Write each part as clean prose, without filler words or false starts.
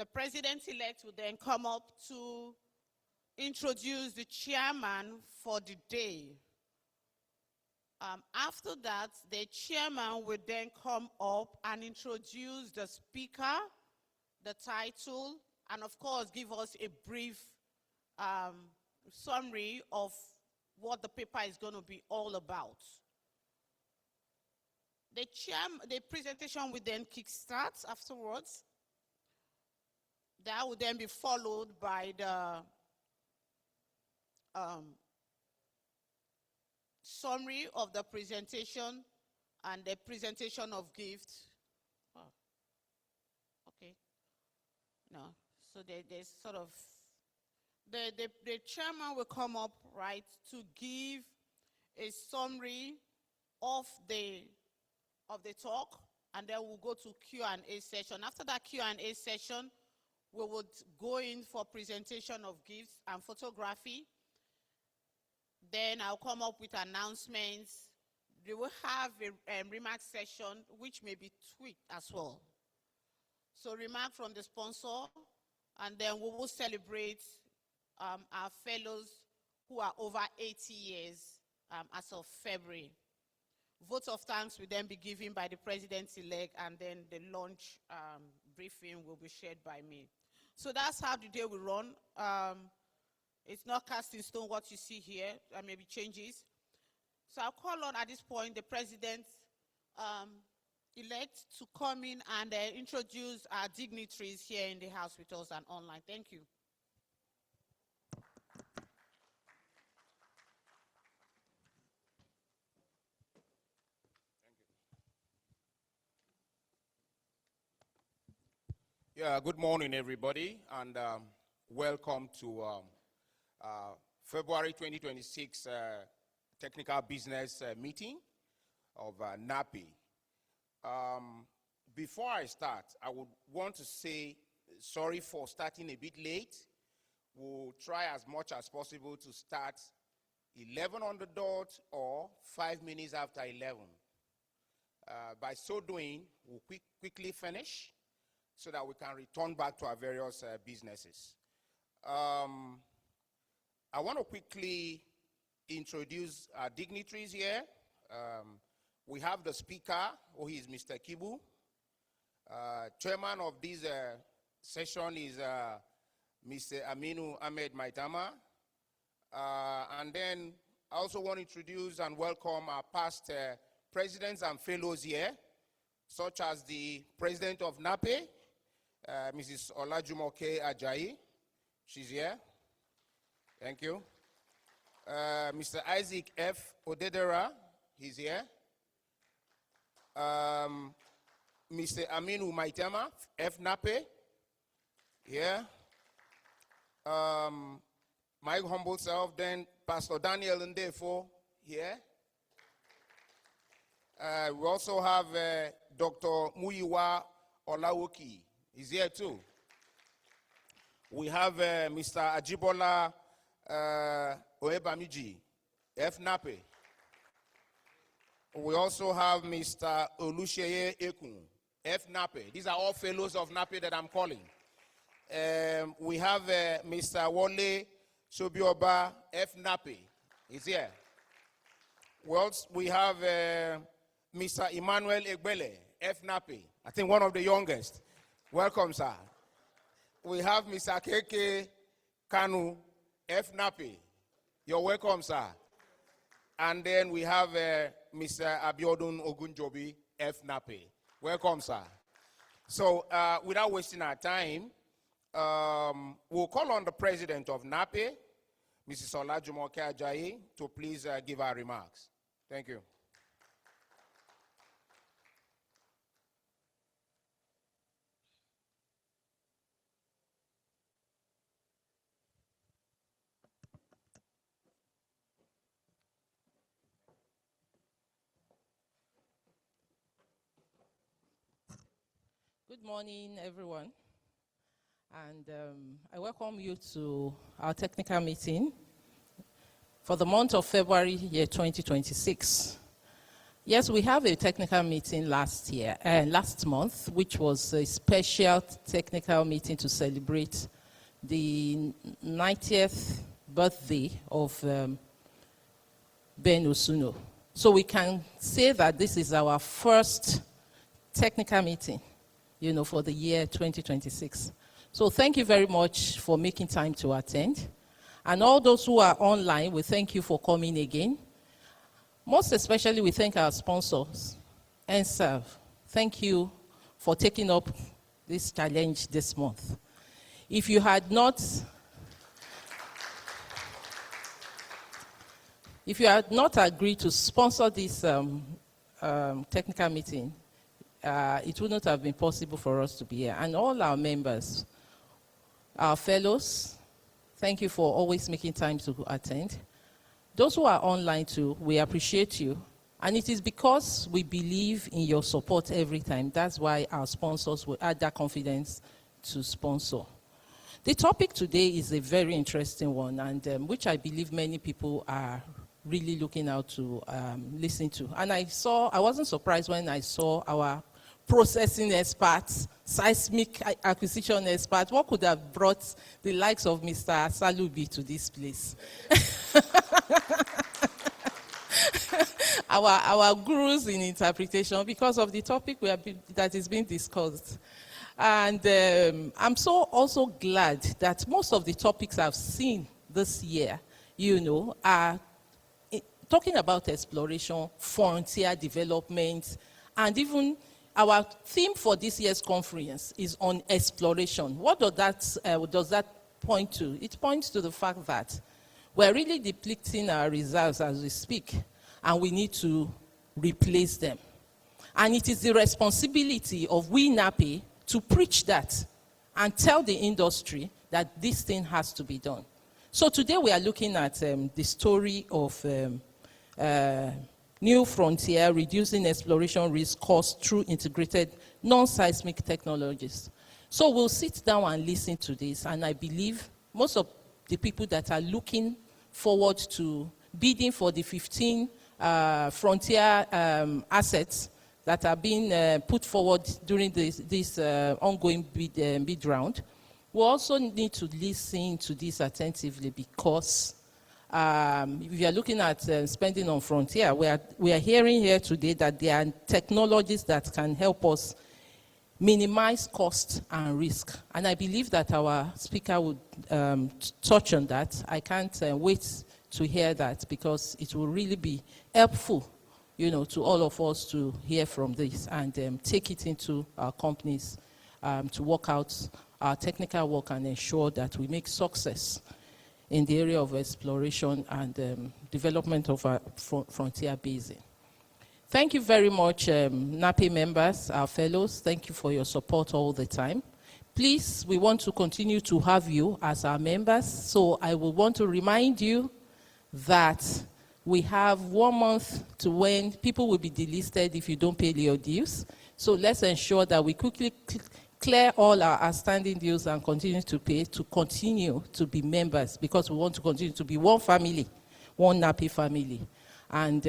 The president-elect will then come up to introduce the chairman for the day. After that, the chairman will then come up and introduce the speaker, the title, and of course give us a brief summary of what the paper is going to be all about. The presentation will then kickstart afterwards. That will then be followed by the summary of the presentation and the presentation of gifts. Oh, okay. No, so there's sort of, the chairman will come up, right, to give a summary of the talk, and then we'll go to Q&A session. After that Q&A session, we would go in for presentation of gifts and photography. Then I'll come up with announcements. They will have a remark session, which may be tweaked as well. So remark from the sponsor, and then we will celebrate our fellows who are over 80 years as of February. Vote of thanks will then be given by the president-elect, and then the launch briefing will be shared by me. So that's how the day will run. It's not cast in stone what you see here. There may be changes. So I'll call on at this point the president-elect to come in and introduce our dignitaries here in the house with us and online. Thank you. Yeah, good morning, everybody, and welcome to February 2026 technical business meeting of NAPE. Before I start, I would want to say sorry for starting a bit late. We'll try as much as possible to start 11 on the dot or 5 minutes after 11. By so doing, we'll quickly finish so that we can return back to our various businesses. I want to quickly introduce our dignitaries here. We have the speaker, who is Mr. Kigbu. Chairman of this session is Mr. Aminu Ahmed Maitama. And then I also want to introduce and welcome our past presidents and fellows here, such as the president of NAPE, Mrs. Olajumoke Ajayi. She's here. Thank you. Mr. Isaac F. Odedera, he's here. Mr. Aminu Maitama, FNAPE, here. My humble self, then Pastor Daniel Ndefo, here. We also have Dr. Muyiwa Olawoki, he's here too. We have Mr. Ajibola Oebamiji, FNAPE. We also have Mr. Olusheye Ekun, FNAPE. These are all fellows of NAPE that I'm calling. We have Mr. Wole Sobioba, FNAPE. He's here. We have Mr. Emmanuel Egbele, FNAPE. I think one of the youngest. Welcome, sir. We have Mr. Keke Kanu, FNAPE. You're welcome, sir. And then we have Mr. Abiodun Ogunjobi, FNAPE. Welcome, sir. So without wasting our time, we'll call on the president of NAPE, Mrs. Olajumoke Ajayi, to please give her remarks. Thank you. Good morning, everyone. And I welcome you to our technical meeting for the month of February, year 2026. Yes, we have a technical meeting last month, which was a special technical meeting to celebrate the 90th birthday of Ben Osuno. So we can say that this is our first technical meeting, for the year 2026. So thank you very much for making time to attend. And all those who are online, we thank you for coming again. Most especially, we thank our sponsors, NServe. Thank you for taking up this challenge this month. If you had not agreed to sponsor this technical meeting, it would not have been possible for us to be here. And all our members, our fellows, thank you for always making time to attend. Those who are online too, we appreciate you. And it is because we believe in your support every time. That's why our sponsors will add that confidence to sponsor. The topic today is a very interesting one, and which I believe many people are really looking out to listen to. And I wasn't surprised when I saw our processing experts, seismic acquisition experts. What could have brought the likes of Mr. Salubi to this place? Our gurus in interpretation, because of the topic that is being discussed. And I'm also glad that most of the topics I've seen this year, are talking about exploration, frontier development, and even our theme for this year's conference is on exploration. What does that point to? It points to the fact that we're really depleting our reserves as we speak, and we need to replace them. And it is the responsibility of we NAPE to preach that and tell the industry that this thing has to be done. So today we are looking at the story of New Frontier, Reducing Exploration Risk Cost through Integrated Non-Seismic Technologies. So we'll sit down and listen to this, and I believe most of the people that are looking forward to bidding for the 15 frontier assets that are being put forward during this ongoing bid round, we also need to listen to this attentively, because if you are looking at spending on frontier, we are hearing here today that there are technologies that can help us minimize cost and risk. And I believe that our speaker would touch on that. I can't wait to hear that, because it will really be helpful, to all of us to hear from this and take it into our companies to work out our technical work and ensure that we make success in the area of exploration and development of our frontier basin. Thank you very much, NAPE members, our fellows. Thank you for your support all the time. Please, we want to continue to have you as our members, so I will want to remind you that we have 1 month to when people will be delisted if you don't pay your dues. So let's ensure that we quickly clear all our outstanding dues and continue to pay to continue to be members, because we want to continue to be one family, one NAPE family. And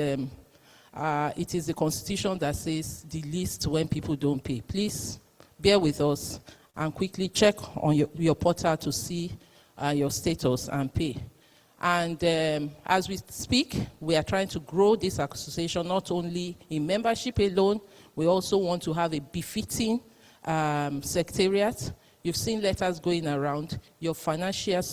it is the Constitution that says delist when people don't pay. Please bear with us and quickly check on your portal to see your status and pay. And as we speak, we are trying to grow this association not only in membership alone, we also want to have a befitting secretariat. You've seen letters going around. Your financial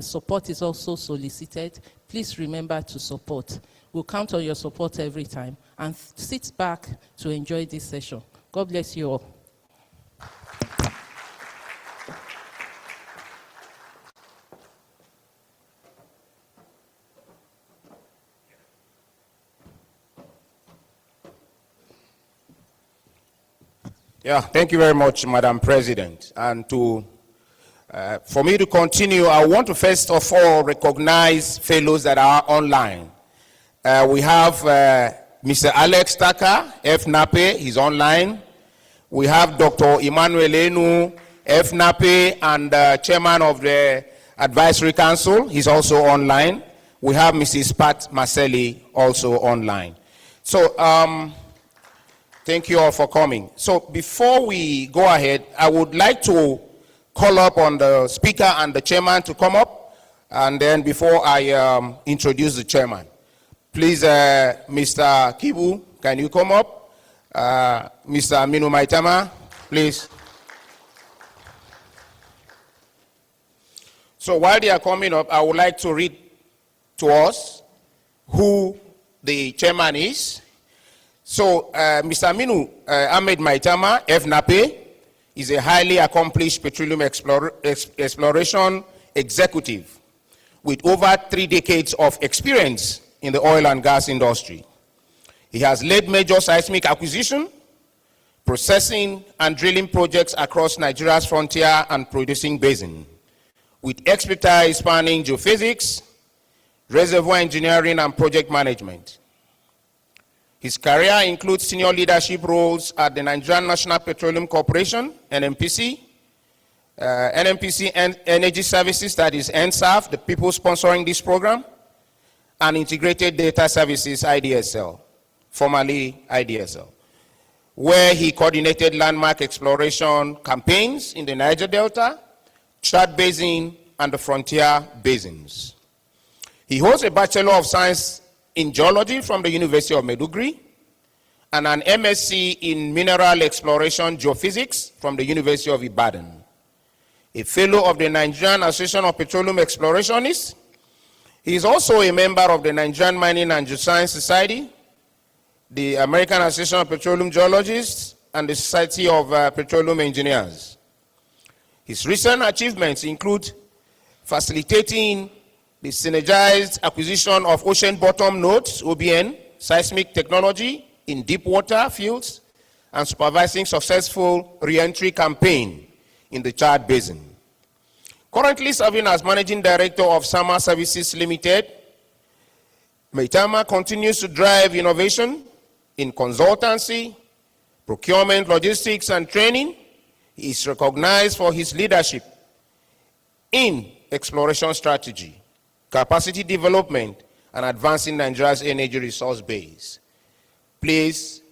support is also solicited. Please remember to support. We'll count on your support every time. And sit back to enjoy this session. God bless you all. Yeah, thank you very much, Madam President. And for me to continue, I want to first of all recognize fellows that are online. We have Mr. Alex Tucker, FNAPE, he's online. We have Dr. Emmanuel Enu, FNAPE, and chairman of the Advisory Council, he's also online. We have Mrs. Pat Marcelli, also online. So, thank you all for coming. So, before we go ahead, I would like to call up on the speaker and the chairman to come up, and then before I introduce the chairman, please, Mr. Kigbu, can you come up? Mr. Aminu Maitama, please. So while they are coming up, I would like to read to us who the chairman is. So Mr. Aminu Ahmed Maitama, FNAPE, is a highly accomplished petroleum exploration executive with over 3 decades of experience in the oil and gas industry. He has led major seismic acquisition, processing, and drilling projects across Nigeria's frontier and producing basin, with expertise spanning geophysics, reservoir engineering, and project management. His career includes senior leadership roles at the Nigerian National Petroleum Corporation, NNPC, NNPC Energy Services, that is NSAF, the people sponsoring this program, and Integrated Data Services, IDSL, formerly IDSL, where he coordinated landmark exploration campaigns in the Niger Delta, Chad Basin, and the frontier basins. He holds a Bachelor of Science in Geology from the University of Maiduguri and an MSc in Mineral Exploration Geophysics from the University of Ibadan. A fellow of the Nigerian Association of Petroleum Explorationists. He is also a member of the Nigerian Mining and Geoscience Society, the American Association of Petroleum Geologists, and the Society of Petroleum Engineers. His recent achievements include facilitating the synergized acquisition of ocean bottom nodes, OBN, seismic technology in deep water fields, and supervising successful re-entry campaign in the Chad Basin. Currently serving as Managing Director of Sama Services Limited, Maitama continues to drive innovation in consultancy, procurement, logistics, and training. He is recognized for his leadership in exploration strategy, capacity development, and advancing Nigeria's energy resource base. Please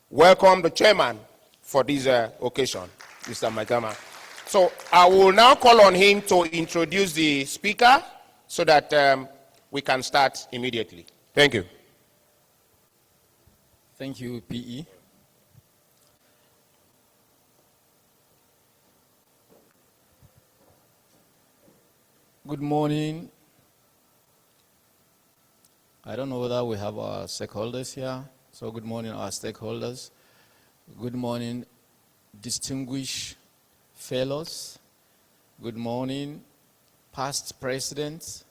welcome the chairman for this occasion, Mr. Maitama. So I will now call on him to introduce the speaker so that we can start immediately. Thank you. Thank you, PE. Good morning. I don't know whether we have our stakeholders here. So good morning, our stakeholders. Good morning, distinguished fellows. Good morning, past presidents.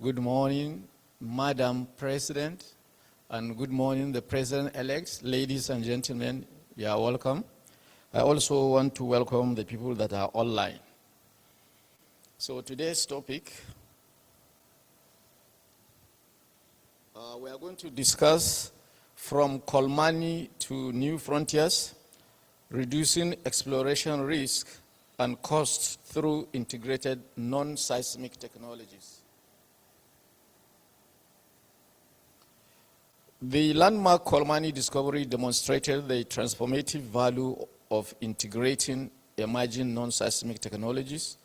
Good morning, Madam President. And good morning, the President-elects. Ladies and gentlemen, you are welcome. I also want to welcome the people that are online. So today's topic, we are going to discuss from Kolmani to new frontiers, reducing exploration risk and costs through integrated non-seismic technologies. The landmark Kolmani discovery demonstrated the transformative value of integrating emerging non-seismic technologies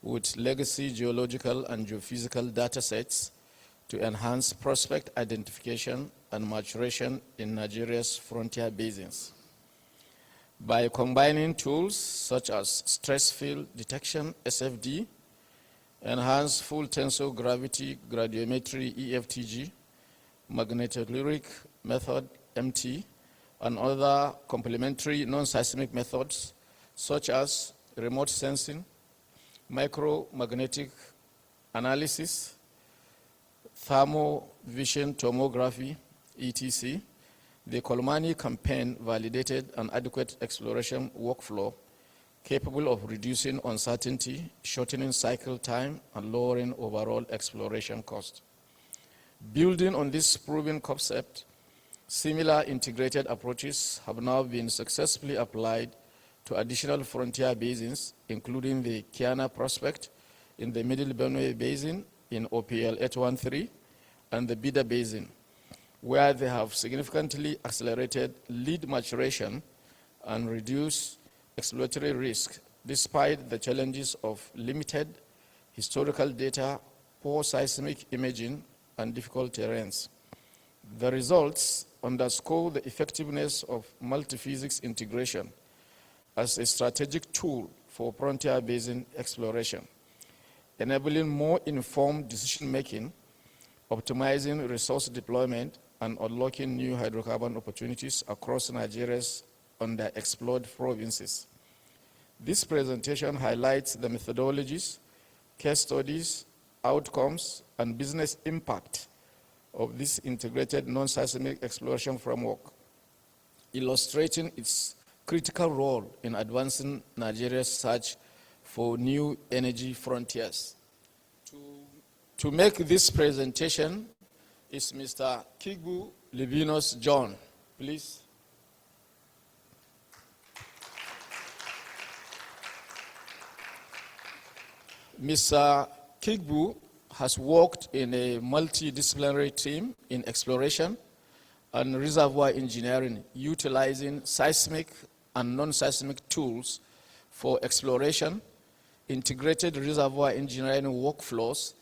with legacy geological and geophysical data sets to enhance prospect identification and maturation in Nigeria's frontier basins. By combining tools such as stress field detection, SFD, enhanced full tensor gravity gradiometry, EFTG, magnetotelluric method, MT, and other complementary non-seismic methods such as remote sensing, micromagnetic analysis, thermovision tomography, etc. The Kolmani campaign validated an adequate exploration workflow capable of reducing uncertainty, shortening cycle time, and lowering overall exploration cost. Building on this proven concept, similar integrated approaches have now been successfully applied to additional frontier basins, including the Kiana Prospect in the Middle Benue Basin in OPL 813 and the Bida Basin. where they have significantly accelerated lead maturation and reduced exploratory risk despite the challenges of limited historical data, poor seismic imaging, and difficult terrains. The results underscore the effectiveness of multi-physics integration as a strategic tool for frontier basin exploration, enabling more informed decision-making, optimizing resource deployment, and unlocking new hydrocarbon opportunities across Nigeria's underexplored provinces. This presentation highlights the methodologies, case studies, outcomes, and business impact of this integrated non-seismic exploration framework, illustrating its critical role in advancing Nigeria's search for new energy frontiers. To make this presentation is Mr. Kigbu Livinus John, please. Mr. Kigbu has worked in a multidisciplinary team in exploration and reservoir engineering, utilizing seismic and non-seismic tools for exploration, integrated reservoir engineering workflows,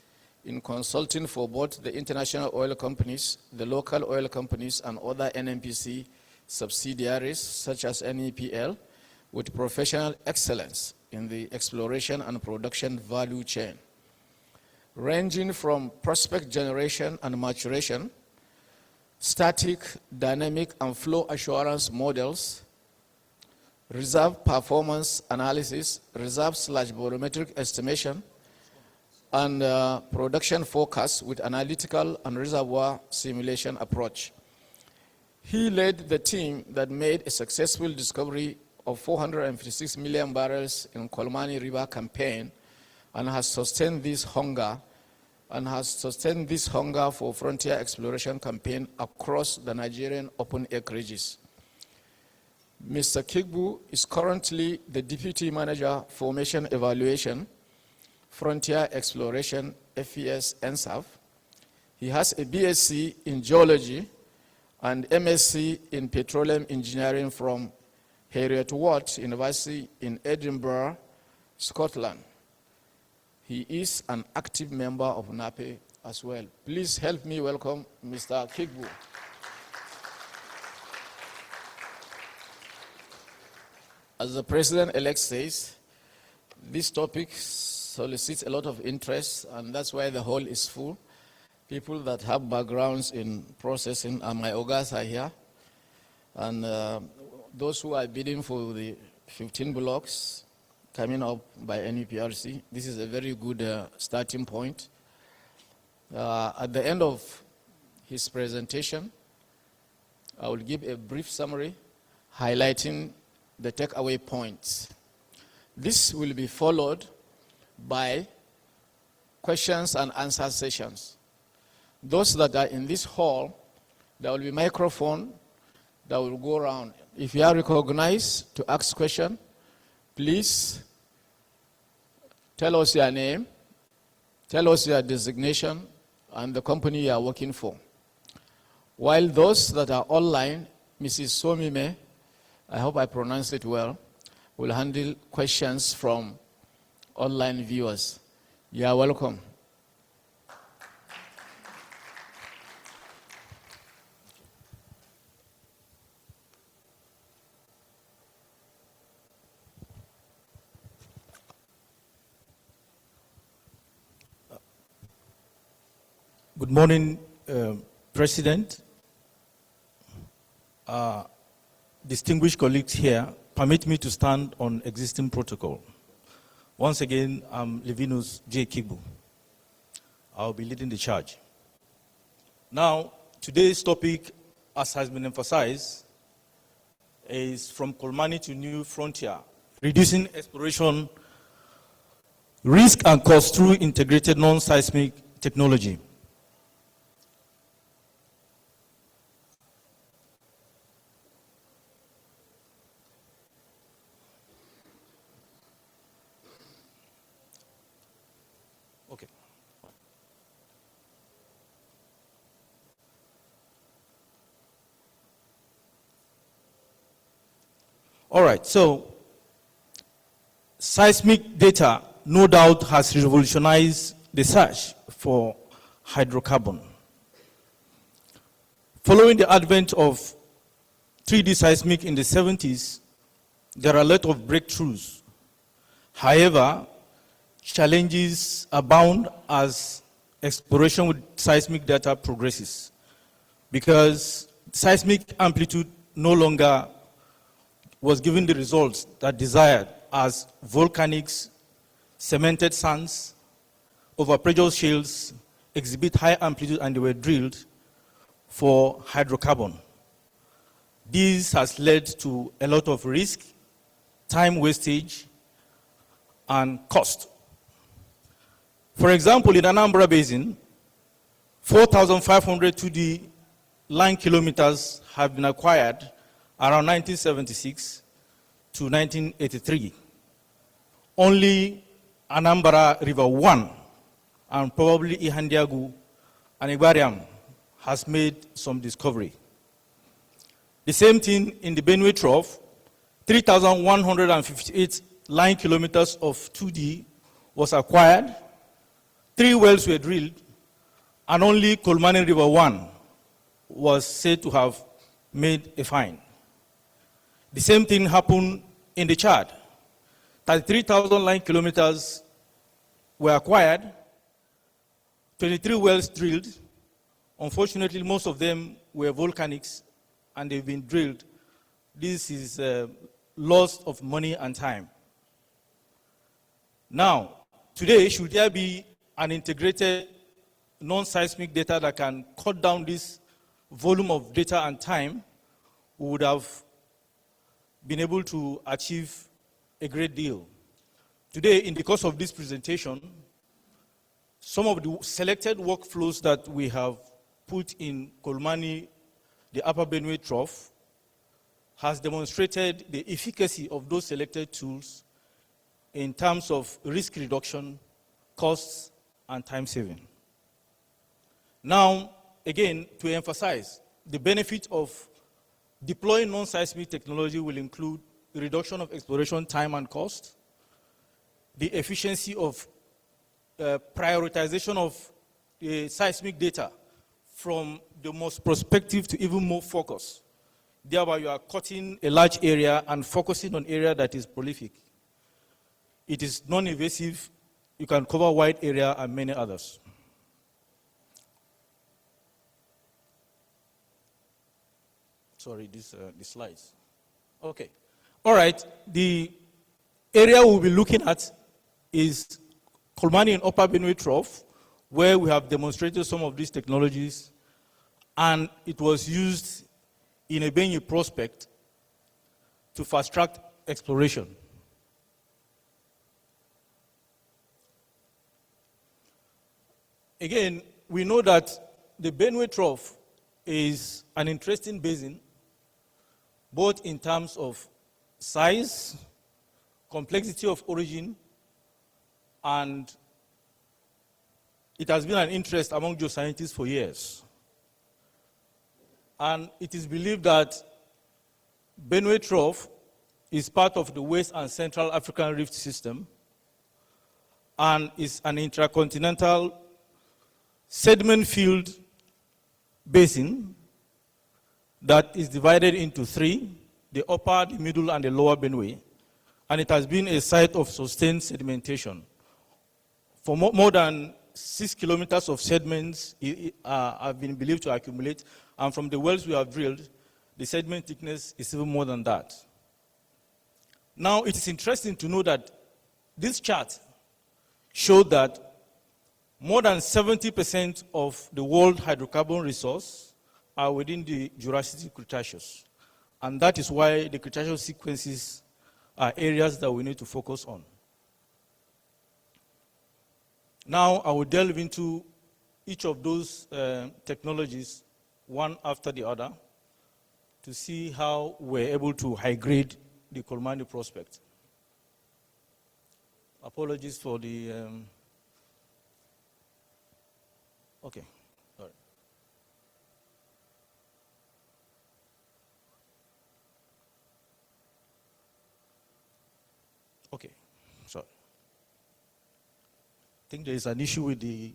in consulting for both the international oil companies, the local oil companies, and other NNPC subsidiaries such as NEPL, with professional excellence in the exploration and production value chain, ranging from prospect generation and maturation, static, dynamic, and flow assurance models, reserve performance analysis, reserve/volumetric estimation, and production forecast with analytical and reservoir simulation approach. He led the team that made a successful discovery of 456 million barrels in Kolmani River campaign and has sustained this hunger for frontier exploration campaign across the Nigerian open acreages. Mr. Kigbu is currently the Deputy Manager Formation Evaluation, Frontier Exploration, FES NSAF. He has a BSc in Geology and MSc in Petroleum Engineering from Heriot-Watt University in Edinburgh, Scotland. He is an active member of FNAPE as well. Please help me welcome Mr. Kigbu. As the President-elect says, this topic solicits a lot of interest, and that's why the hall is full. People that have backgrounds in processing, and my ogas are here, and those who are bidding for the 15 blocks coming up by NEPRC. This is a very good starting point. At the end of his presentation, I will give a brief summary highlighting the takeaway points. This will be followed by questions and answer sessions. Those that are in this hall, there will be microphone that will go around. If you are recognized to ask question, please tell us your name, tell us your designation, and the company you are working for. While those that are online, Mrs. Somime, I hope I pronounced it well, will handle questions from online viewers. You are welcome. Good morning, President, distinguished colleagues here. Permit me to stand on existing protocol. Once again, I'm Livinus J. Kigbu. I'll be leading the charge. Now, today's topic, as has been emphasized, is from Kolmani to New Frontier, reducing exploration risk and cost through integrated non-seismic technology. Okay. All right, so seismic data no doubt has revolutionized the search for hydrocarbon. Following the advent of 3D seismic in the 70s, there are a lot of breakthroughs. However, challenges abound as exploration with seismic data progresses, because seismic amplitude no longer was given the results that desired, as volcanics, cemented sands, overpressure shales exhibit high amplitude and they were drilled for hydrocarbon. This has led to a lot of risk, time wastage, and cost. For example, in Anambra Basin, 4,500 2D line kilometers have been acquired around 1976 to 1983. Only Anambra River 1 and probably Ihandiagu and Igbariam has made some discovery. The same thing in the Benue Trough, 3,158 line kilometers of 2D was acquired, 3 wells were drilled, and only Kolmani River 1 was said to have made a find. The same thing happened in the Chad. 33,000 line kilometers were acquired, 23 wells drilled. Unfortunately, most of them were volcanics and they've been drilled. This is loss of money and time. Now, today, should there be an integrated non-seismic data that can cut down this volume of data and time, we would have been able to achieve a great deal. Today, in the course of this presentation, some of the selected workflows that we have put in Kolmani, the Upper Benue Trough, has demonstrated the efficacy of those selected tools in terms of risk reduction, costs, and time saving. Now, again, to emphasize, the benefit of deploying non-seismic technology will include the reduction of exploration time and cost, the efficiency of prioritization of seismic data from the most prospective to even more focus. Thereby, you are cutting a large area and focusing on area that is prolific. It is non-invasive. You can cover wide area and many others. Sorry, the slides. Okay. All right. The area we'll be looking at is Kolmani and Upper Benue Trough, where we have demonstrated some of these technologies, and it was used in a Benue prospect to fast-track exploration. Again, we know that the Benue Trough is an interesting basin, both in terms of size, complexity of origin, and it has been an interest among geoscientists for years. And it is believed that Benue Trough is part of the West and Central African Rift System and is an intercontinental sediment-filled basin that is divided into 3, the upper, the middle, and the lower Benue, and it has been a site of sustained sedimentation. For more than 6 kilometers of sediments have been believed to accumulate, and from the wells we have drilled, the sediment thickness is even more than that. Now, it is interesting to know that this chart showed that more than 70% of the world hydrocarbon resource are within the Jurassic Cretaceous. And that is why the Cretaceous sequences are areas that we need to focus on. Now, I will delve into each of those technologies, one after the other, to see how we're able to high-grade the Kolmani prospect. Apologies for the... Okay, all right. Sorry. I think there is an issue with the.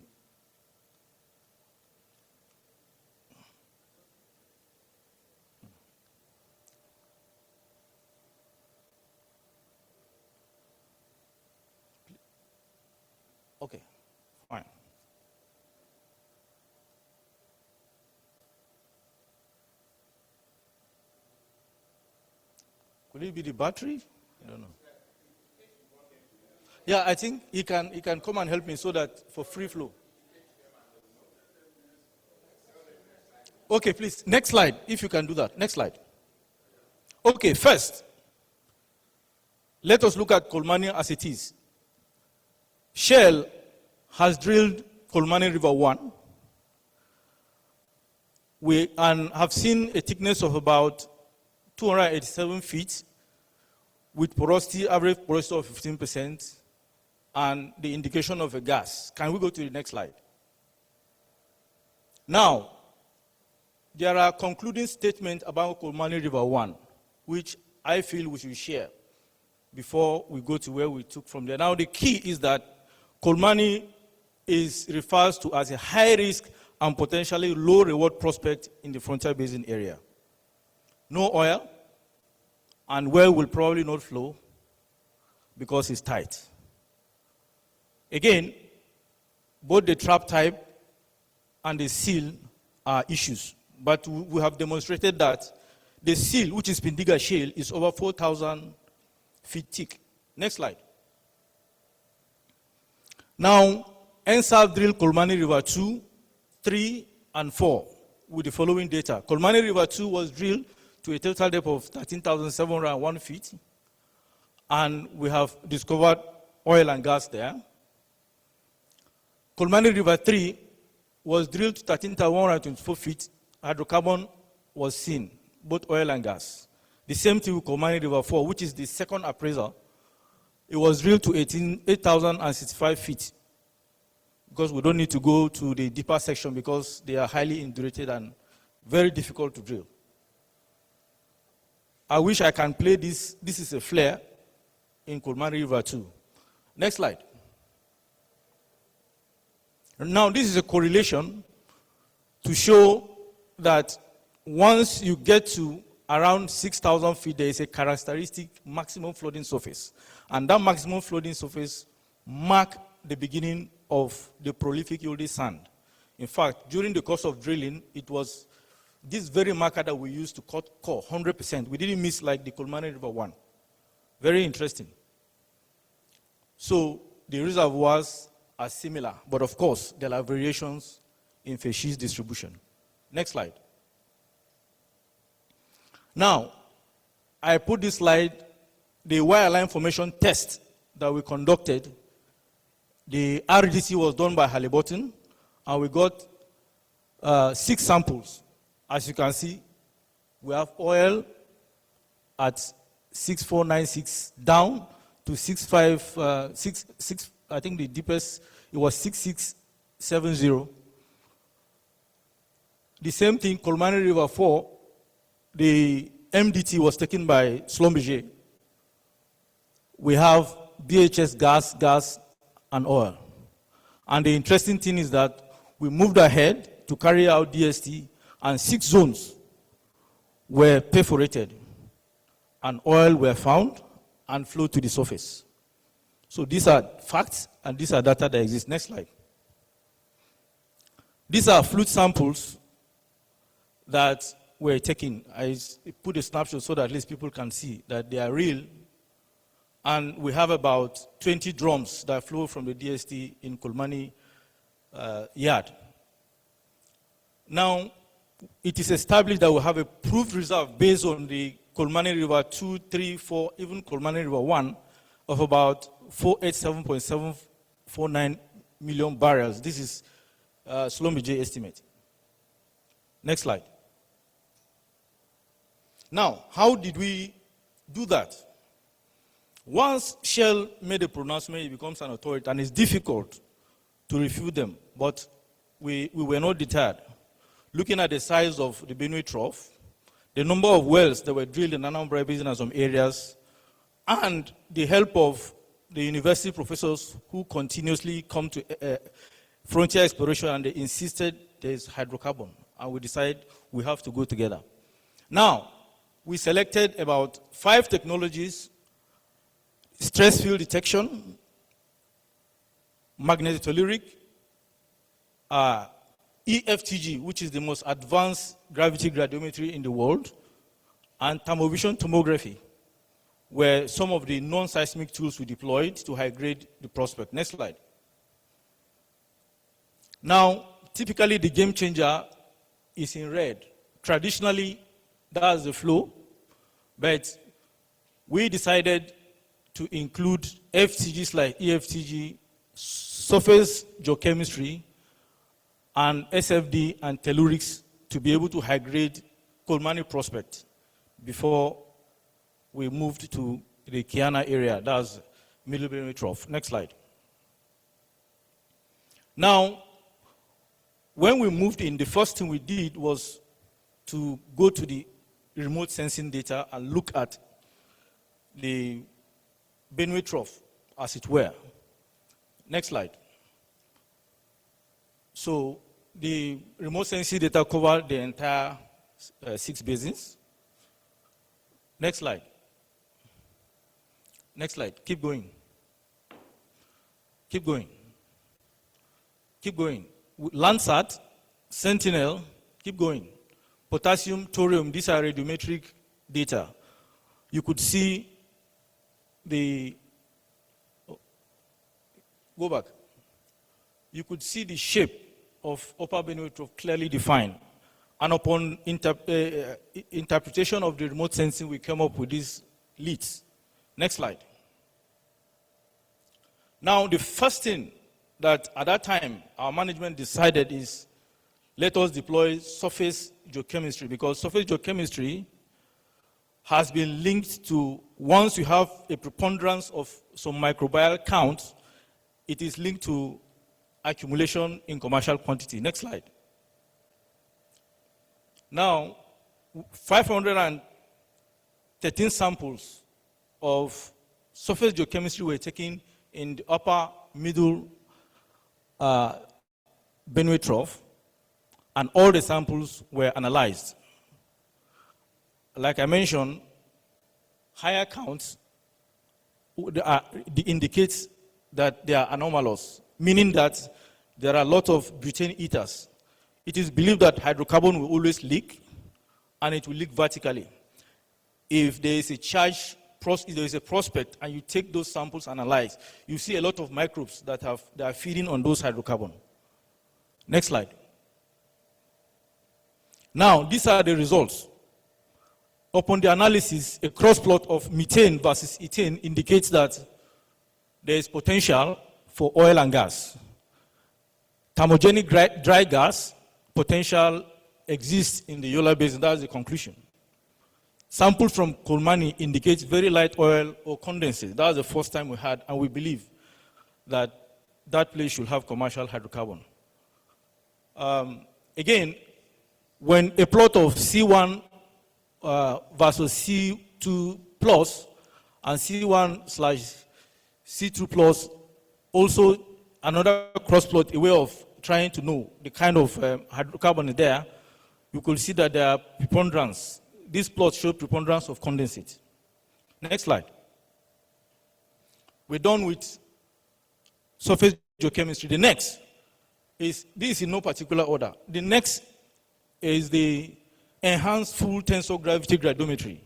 Okay, fine. Could it be the battery? I don't know. Yeah, I think he can come and help me so that for free flow. Okay, please, next slide, if you can do that. Next slide. Okay, first, let us look at Kolmani as it is. Shell has drilled Kolmani River 1. We have seen a thickness of about 287 feet with porosity, average porosity of 15%, and the indication of a gas. Can we go to the next slide? Now, there are concluding statements about Kolmani River 1, which I feel we should share before we go to where we took from there. Now, the key is that Kolmani refers to as a high-risk and potentially low-reward prospect in the frontier basin area. No oil, and well will probably not flow because it's tight. Again, both the trap type and the seal are issues, but we have demonstrated that the seal, which is Pindiga Shale, is over 4,000 feet thick. Next slide. Now, NSAF drilled Kolmani River 2, 3, and 4 with the following data. Kolmani River 2 was drilled to a total depth of 13,701 feet, and we have discovered oil and gas there. Kolmani River 3 was drilled to 13,124 feet. Hydrocarbon was seen, both oil and gas. The same thing with Kolmani River 4, which is the second appraisal. It was drilled to 8,065 feet, because we don't need to go to the deeper section because they are highly indurated and very difficult to drill. I wish I can play this. This is a flare in Kolmani River 2. Next slide. Now, this is a correlation to show that once you get to around 6,000 feet, there is a characteristic maximum flooding surface. And that maximum flooding surface marks the beginning of the prolific yielding sand. In fact, during the course of drilling, it was this very marker that we used to cut core 100%. We didn't miss like the Kolmani River 1. Very interesting. So the reservoirs are similar, but of course, there are variations in facies distribution. Next slide. Now, I put this slide, the wireline formation test that we conducted. The RDC was done by Halliburton, and we got 6 samples. As you can see, we have oil at 6496 down to 6566. I think the deepest, it was 6670. The same thing, Kolmani River 4, the MDT was taken by Schlumberger. We have BHS gas, and oil. And the interesting thing is that we moved ahead to carry out DST, and 6 zones were perforated, and oil were found and flowed to the surface. So these are facts, and these are data that exist. Next slide. These are fluid samples that were taken. I put a snapshot so that at least people can see that they are real. And we have about 20 drums that flow from the DST in Kolmani yard. Now, it is established that we have a proved reserve based on the Kolmani River 2, 3, 4, even Kolmani River 1 of about 487.749 million barrels. This is Schlumberger estimate. Next slide. Now, how did we do that? Once Shell made a pronouncement, it becomes an authority, and it's difficult to refute them. But we were not deterred. Looking at the size of the Benue Trough, the number of wells that were drilled in Anambra Basin in some areas, and the help of the university professors who continuously come to frontier exploration, and they insisted there's hydrocarbon, and we decided we have to go together. Now, we selected about 5 technologies: stress field detection, magnetotelluric, EFTG, which is the most advanced gravity gradometry in the world, and thermovision tomography, where some of the non-seismic tools we deployed to high-grade the prospect. Next slide. Now, typically the game changer is in red. Traditionally, that's the flow, but we decided to include FTGs like EFTG, surface geochemistry, and SFD and tellurics to be able to high-grade Kolmani prospect before we moved to the Kiana area. That's Middle Benue Trough. Next slide. Now, when we moved in, the first thing we did was to go to the remote sensing data and look at the Benue Trough, as it were. Next slide. So the remote sensing data covered the entire 6 basins. Next slide. Next slide. Keep going. Keep going. Keep going. Landsat, Sentinel, keep going. Potassium, thorium, these are radiometric data. You could see the, go back. You could see the shape of Upper Benue Trough clearly defined. And upon interpretation of the remote sensing, we came up with these leads. Next slide. Now, the first thing that at that time our management decided is, let us deploy surface geochemistry, because surface geochemistry has been linked to, once you have a preponderance of some microbial count, it is linked to accumulation in commercial quantity. Next slide. Now, 513 samples of surface geochemistry were taken in the upper middle Benue Trough, and all the samples were analyzed. Like I mentioned, higher counts indicates that they are anomalous, meaning that there are a lot of butane ethers. It is believed that hydrocarbon will always leak, and it will leak vertically. If there is a charge, if there is a prospect, and you take those samples and analyze, you see a lot of microbes that are feeding on those hydrocarbon. Next slide. Now, these are the results. Upon the analysis, a cross plot of methane versus ethane indicates that there is potential for oil and gas. Thermogenic dry gas potential exists in the Yola Basin. That's the conclusion. Sample from Kolmani indicates very light oil or condensate. That's the first time we had, and we believe that that place should have commercial hydrocarbon. Again, when a plot of C1 versus C2 plus and C1/C2 plus, also another cross plot, a way of trying to know the kind of hydrocarbon there, you could see that there are preponderance. These plots show preponderance of condensate. Next slide. We're done with surface geochemistry. The next is, this is in no particular order. The next is the enhanced full tensor gravity gradometry.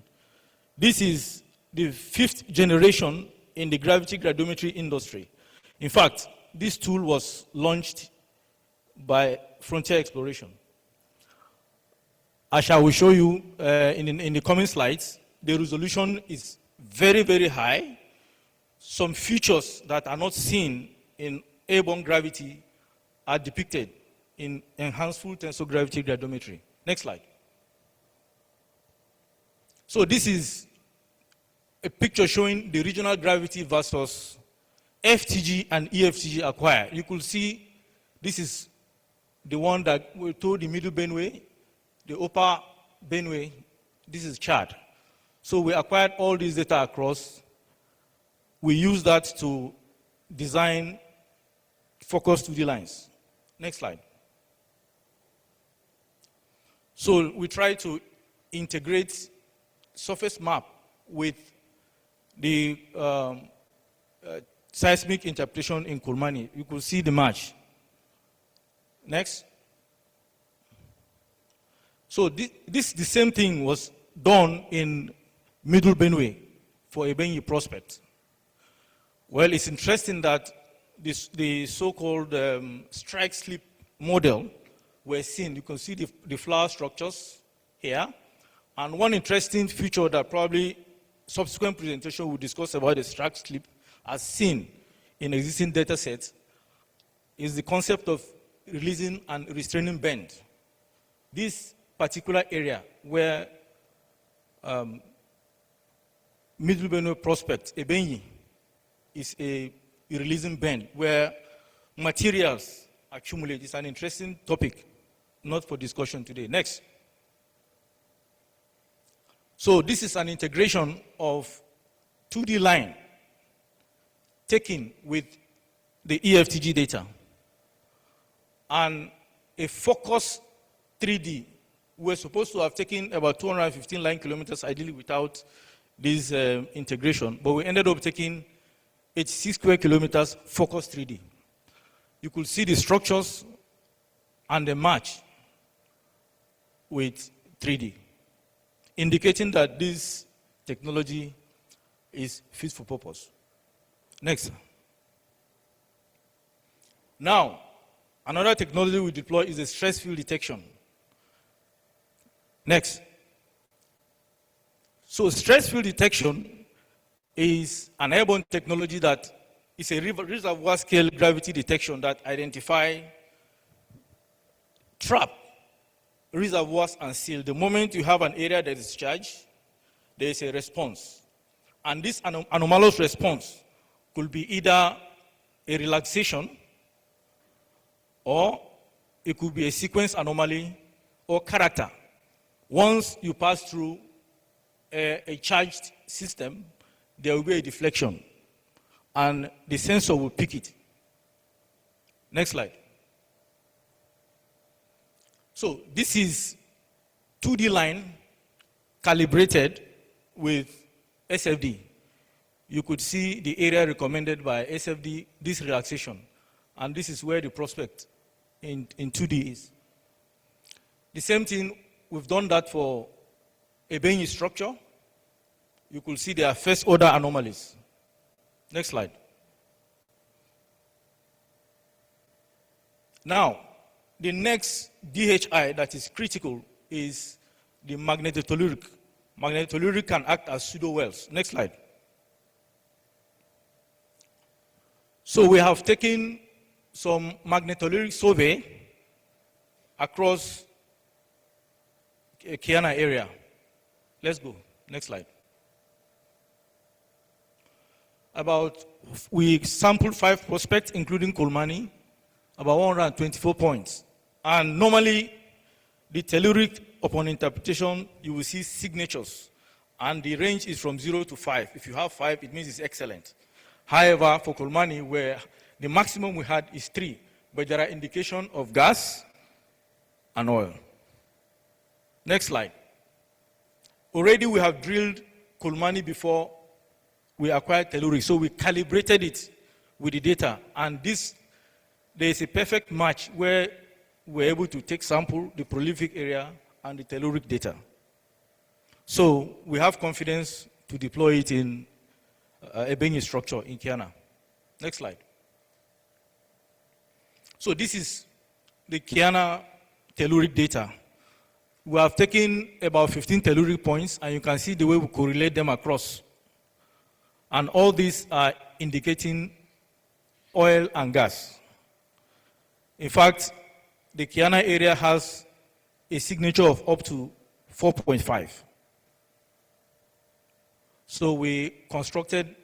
This is the 5th generation in the gravity gradometry industry. In fact, this tool was launched by Frontier Exploration. As I will show you in the coming slides, the resolution is very, very high. Some features that are not seen in airborne gravity are depicted in enhanced full tensor gravity gradometry. Next slide. So this is a picture showing the regional gravity versus FTG and EFTG acquired. You could see this is the one that we told the middle Benue, the upper Benue, this is Chad. So we acquired all these data across we use that to design focus 2D lines. Next slide. So we try to integrate surface map with the seismic interpretation in Kolmani. You could see the match. Next. So the same thing was done in Middle Benue for Ebenyi prospect. Well, it's interesting that the so-called strike slip model were seen. You can see the flower structures here. And one interesting feature that probably subsequent presentation will discuss about the strike slip as seen in existing data sets is the concept of releasing and restraining bend. This particular area where Middle Benue prospect, Ebenyi, is a releasing bend where materials accumulate. It's an interesting topic, not for discussion today. Next. So this is an integration of 2D line taken with the EFTG data and a focus 3D. We're supposed to have taken about 215 line kilometers ideally without this integration, but we ended up taking 86 square kilometers focus 3D. You could see the structures and the match with 3D, indicating that this technology is fit for purpose. Next. Now, another technology we deploy is the stress field detection. Next. So stress field detection is an airborne technology that is a reservoir scale gravity detection that identify trap reservoirs and seal. The moment you have an area that is charged, there is a response. And this anomalous response could be either a relaxation or it could be a sequence anomaly or character. Once you pass through a charged system, there will be a deflection and the sensor will pick it. Next slide. So this is 2D line calibrated with SFD. You could see the area recommended by SFD, this relaxation. And this is where the prospect in 2D is. The same thing, we've done that for Ebenyi structure. You could see there are first order anomalies. Next slide. Now, the next DHI that is critical is the magnetotelluric. Magnetotelluric can act as pseudo wells. Next slide. So we have taken some magnetotelluric survey across Kiana area. Let's go. Next slide. We sampled 5 prospects, including Kolmani, about 124 points. And normally, the telluric, upon interpretation, you will see signatures. And the range is from 0 to 5. If you have 5, it means it's excellent. However, for Kolmani, where the maximum we had is 3, but there are indications of gas and oil. Next slide. Already we have drilled Kolmani before we acquired telluric, so we calibrated it with the data. And there is a perfect match where we're able to take sample, the prolific area, and the telluric data. So we have confidence to deploy it in Ebenyi structure in Kiana. Next slide. So this is the Kiana telluric data. We have taken about 15 telluric points, and you can see the way we correlate them across. And all these are indicating oil and gas. In fact, the Kiana area has a signature of up to 4.5. So we constructed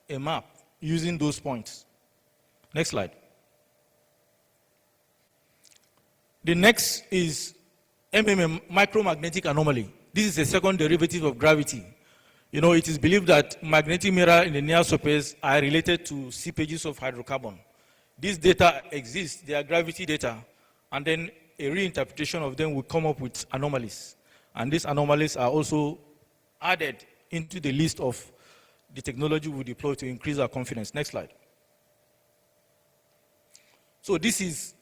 a map using those points. Next slide. The next is MMM, micromagnetic anomaly. This is a second derivative of gravity. You know, it is believed that magnetic mirror in the near surface are related to seepages of hydrocarbon. These data exist, they are gravity data, and then a reinterpretation of them will come up with anomalies. And these anomalies are also added into the list of the technology we deploy to increase our confidence. Next slide. So this is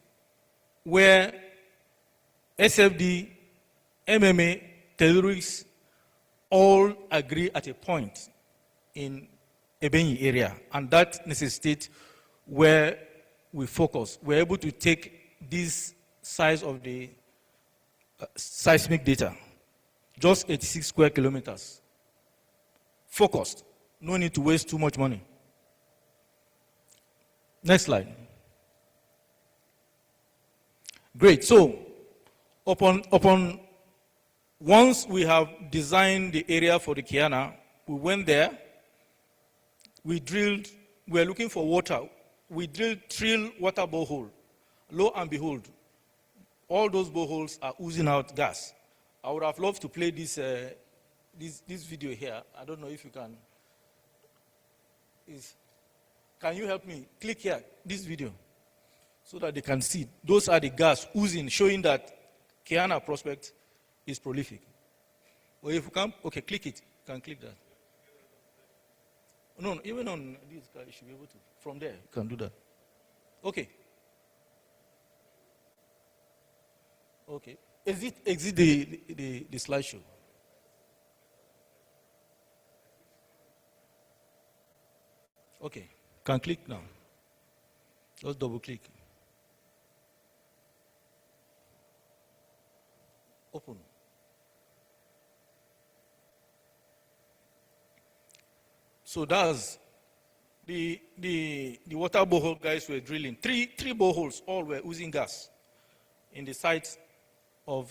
where SFD, MMA, terrorists all agree at a point in Ebonyi area, and that necessitates where we focus. We're able to take this size of the seismic data, just 86 square kilometers, focused, no need to waste too much money. Next slide. Great, so upon once we have designed the area for the Kiana, we went there, we were looking for water. We drilled 3 water borehole. Lo and behold, all those boreholes are oozing out gas. I would have loved to play this video here. I don't know if you can. Can you help me? Click here, this video, so that they can see. Those are the gas oozing, showing that Kiana prospect is prolific. Or if you can, okay, click it. You can click that. No, even on this guy, you should be able to. From there, you can do that. Okay. Okay. Exit the slideshow. Okay. Can click now. Just double click. Open. So that's the water borehole guys were drilling. Three boreholes, all were oozing gas in the site of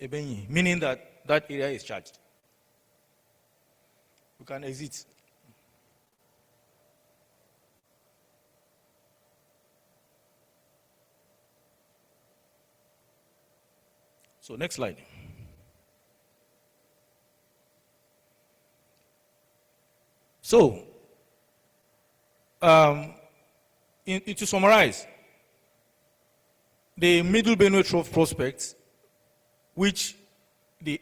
Ebonyi, meaning that that area is charged. You can exit. So next slide. So, to summarize, the Middle Benue Trough prospect, which the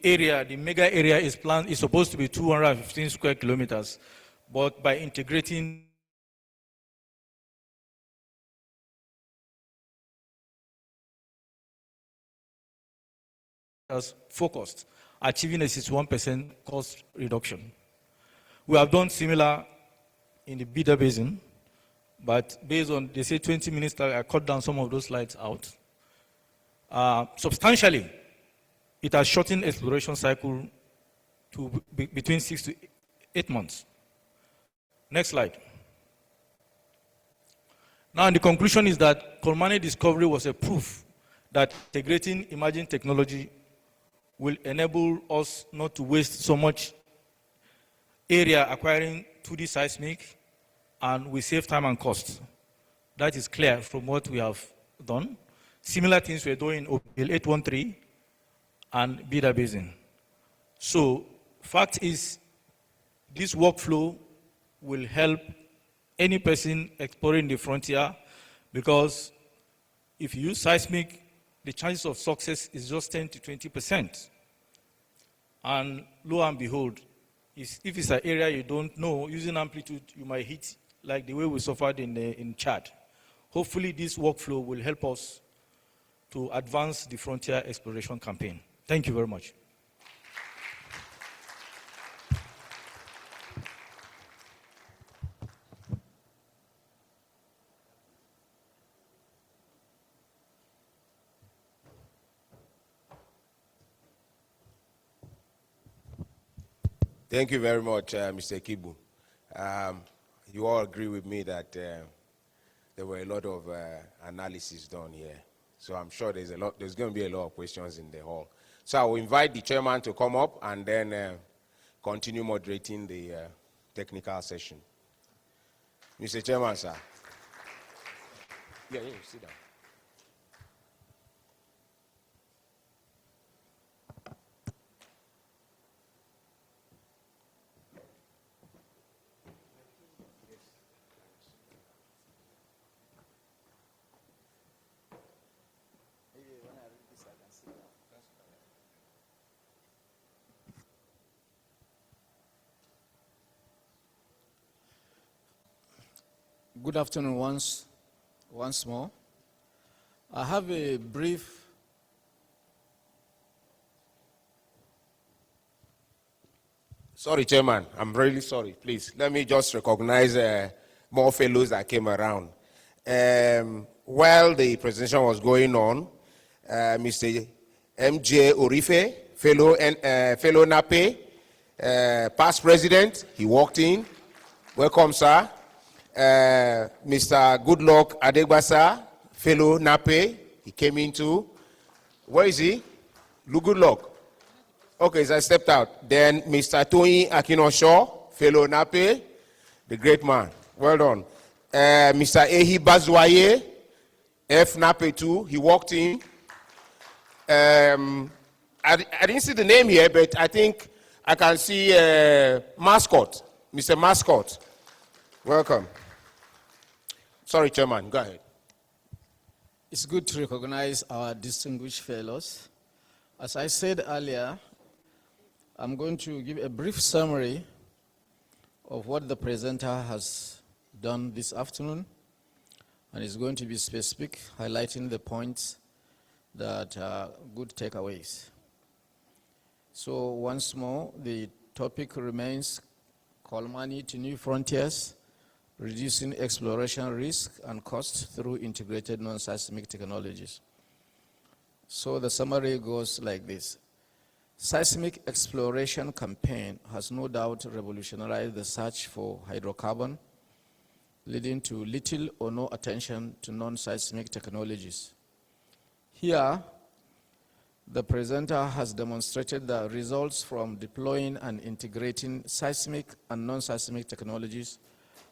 mega area is supposed to be 215 square kilometers, but by integrating as focused, achieving a 61% cost reduction. We have done similar in the Bida Basin, but based on, they say 20 minutes, I cut down some of those slides out. Substantially, it has shortened exploration cycle to between 6 to 8 months. Next slide. Now, the conclusion is that Kolmani discovery was a proof that integrating emerging technology will enable us not to waste so much area acquiring 2D seismic, and we save time and cost. That is clear from what we have done. Similar things we're doing in OPL 813 and Bida Basin. So, fact is, this workflow will help any person exploring the frontier, because if you use seismic, the chances of success is just 10 to 20%. And lo and behold, if it's an area you don't know, using amplitude, you might hit like the way we suffered in Chad. Hopefully this workflow will help us to advance the frontier exploration campaign. Thank you very much. Thank you very much, Mr. Kigbu. You all agree with me that there were a lot of analysis done here. So I'm sure there's going to be a lot of questions in the hall. So I will invite the chairman to come up and then continue moderating the technical session. Mr. Chairman, sir. Yeah, sit down. Good afternoon once more. I have a brief Sorry, Chairman. I'm really sorry. Please, let me just recognize more fellows that came around. While the presentation was going on, Mr. M.J. Orife, fellow NAPE, past president, he walked in. Welcome, sir. Mr. Goodluck Adegbasa, fellow NAPE, he came in too. Where is he? Goodluck. Okay, so I stepped out. Then Mr. Tony Akinoshaw, fellow NAPE, the great man. Well done. Mr. Ehi Bazwaye, FNAPE too, he walked in. I didn't see the name here, but I think I can see Mascot, Mr. Mascot. Welcome. Sorry, Chairman, go ahead. It's good to recognize our distinguished fellows. As I said earlier, I'm going to give a brief summary of what the presenter has done this afternoon, and it's going to be specific, highlighting the points that are good takeaways. So once more, the topic remains Kolmani to New Frontiers, reducing exploration risk and cost through integrated non-seismic technologies. So the summary goes like this. Seismic exploration campaign has no doubt revolutionized the search for hydrocarbon, leading to little or no attention to non-seismic technologies. Here, the presenter has demonstrated the results from deploying and integrating seismic and non-seismic technologies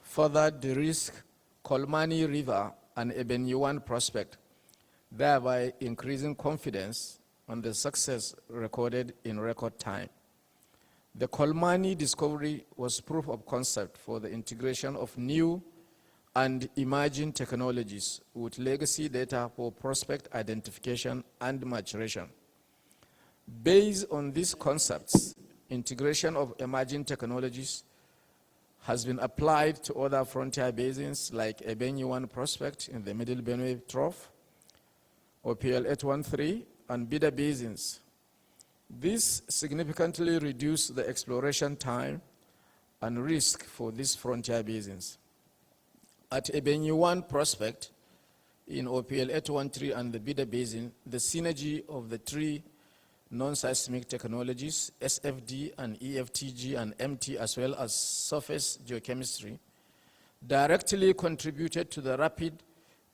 further de-risk Kolmani River and Ebenyuwan prospect, thereby increasing confidence on the success recorded in record time. The Kolmani discovery was proof of concept for the integration of new and emerging technologies with legacy data for prospect identification and maturation. Based on these concepts, integration of emerging technologies has been applied to other frontier basins like Ebenyuwan prospect in the Middle Benue Trough, OPL 813, and Bida basins. This significantly reduced the exploration time and risk for these frontier basins. At Ebenyuwan prospect in OPL 813 and the Bida basin, the synergy of the three non-seismic technologies, SFD and EFTG and MT, as well as surface geochemistry, directly contributed to the rapid,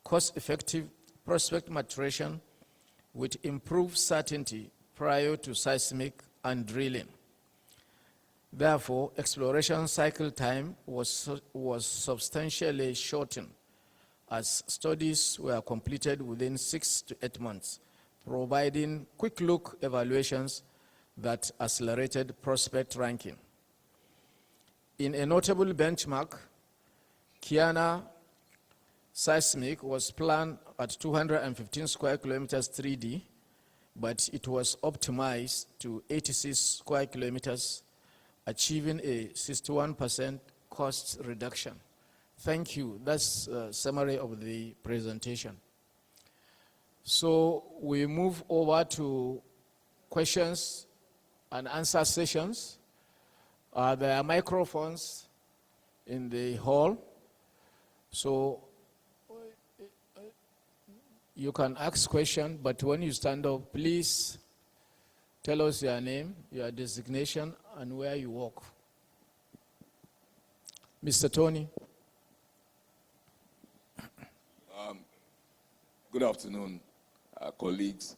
cost-effective prospect maturation with improved certainty prior to seismic and drilling. Therefore, exploration cycle time was substantially shortened as studies were completed within 6 to 8 months, providing quick look evaluations that accelerated prospect ranking. In a notable benchmark, Kiana seismic was planned at 215 square kilometers 3D, but it was optimized to 86 square kilometers, achieving a 61% cost reduction. Thank you. That's a summary of the presentation. So we move over to questions and answer sessions. There are microphones in the hall. So you can ask questions, but when you stand up, please tell us your name, your designation, and where you work. Mr. Tony. Good afternoon, colleagues.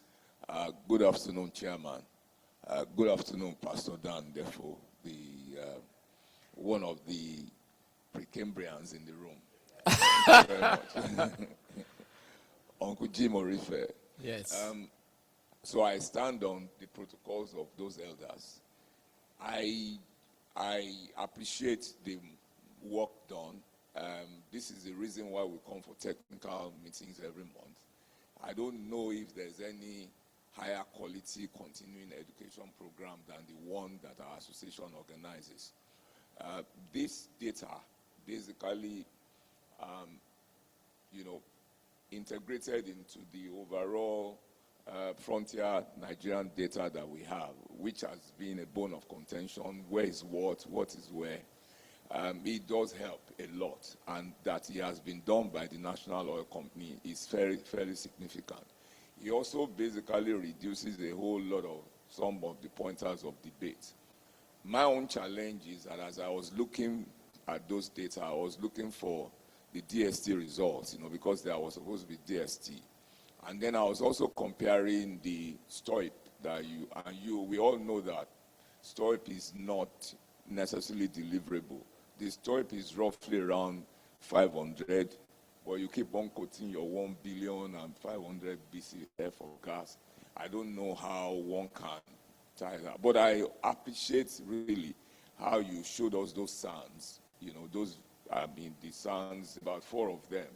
Good afternoon, Chairman. Good afternoon, Pastor Dan Defo, one of the Precambrians in the room. Thank you very much. Uncle Jim Orife. Yes. So I stand on the protocols of those elders. I appreciate the work done. This is the reason why we come for technical meetings every month. I don't know if there's any higher quality continuing education program than the one that our association organizes. This data basically integrated into the overall frontier Nigerian data that we have, which has been a bone of contention. Where is what is where? It does help a lot, and that it has been done by the national oil company is fairly significant. It also basically reduces a whole lot of some of the pointers of debate. My own challenge is that as I was looking at those data, I was looking for the DST results, because there was supposed to be DST. And then I was also comparing the STOIP that we all know that STOIP is not necessarily deliverable. The STOIP is roughly around 500, but you keep on quoting your 1 billion and 500 BCF of gas. I don't know how one can tie that. But I appreciate really how you showed us those sands, the sands, about 4 of them,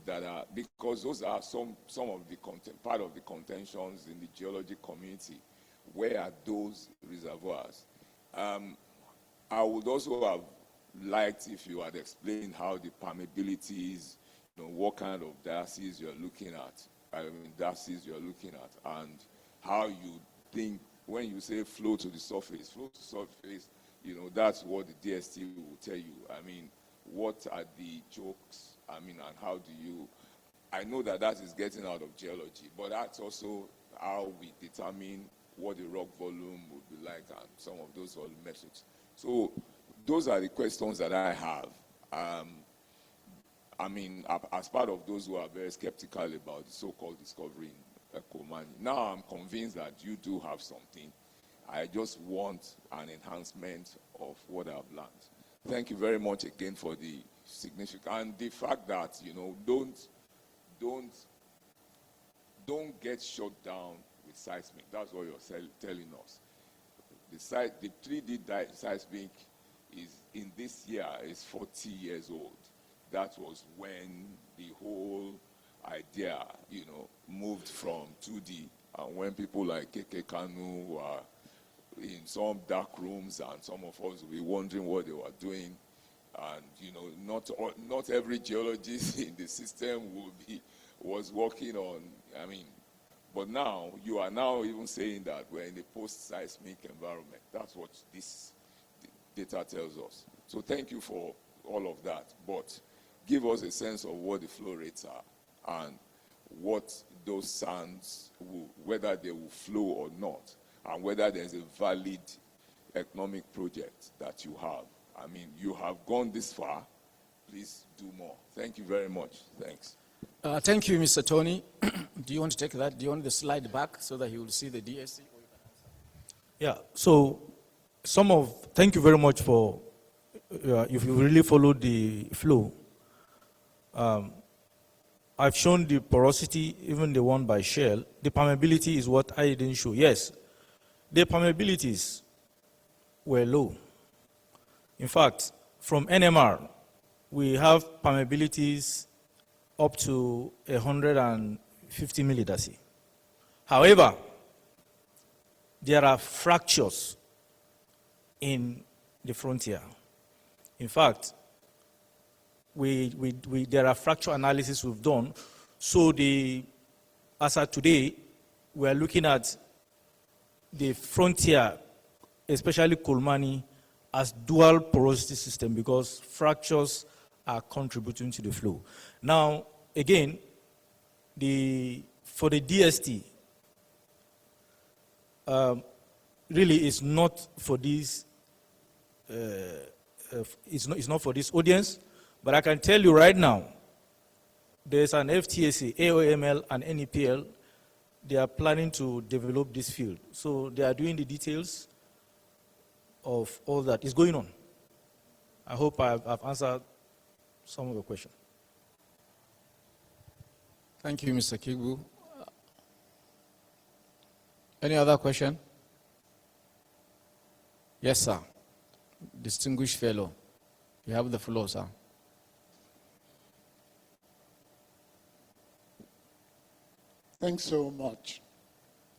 that are, because those are some of the part of the contentions in the geology community. Where are those reservoirs? I would also have liked if you had explained how the permeability is, what kind of diases you're looking at, and how you think when you say flow to the surface, that's what the DST will tell you. What are the chokes? And how do you, I know that is getting out of geology, but that's also how we determine what the rock volume would be like and some of those volumetrics. So those are the questions that I have. As part of those who are very skeptical about the so-called discovery in Kolmani. Now I'm convinced that you do have something. I just want an enhancement of what I've learned. Thank you very much again for the significant, and the fact that, don't get shut down with seismic. That's what you're telling us. The 3D seismic is, in this year, is 40 years old. That was when the whole idea, moved from 2D, and when people like Keke Kanu were in some dark rooms, and some of us were wondering what they were doing, and not every geologist in the system was working on. But now you are now even saying that we're in a post-seismic environment. That's what this data tells us. So thank you for all of that. But give us a sense of what the flow rates are and what those sands whether they will flow or not, and whether there's a valid economic project that you have. You have gone this far. Please do more. Thank you very much. Thanks. Thank you, Mr. Tony. Do you want to take that? Do you want the slide back so that he will see the DSC? Yeah, so thank you very much for, if you really followed the flow. I've shown the porosity, even the one by Shell. The permeability is what I didn't show. Yes, the permeabilities were low. In fact, from NMR, we have permeabilities up to 150 millidarcy. However, there are fractures in the frontier. In fact, there are fracture analysis we've done. So as of today, we are looking at the frontier, especially Kolmani, as dual porosity system because fractures are contributing to the flow. Now, again, for the DST, really it's not for this. It's not for this audience, but I can tell you right now, there's an FTSA, AOML, and NEPL. They are planning to develop this field, so they are doing the details of all that is going on. I hope I've answered some of the question. Thank you, Mr. Kigbu. Any other question? Yes, sir. Distinguished fellow. You have the floor, sir. Thanks so much.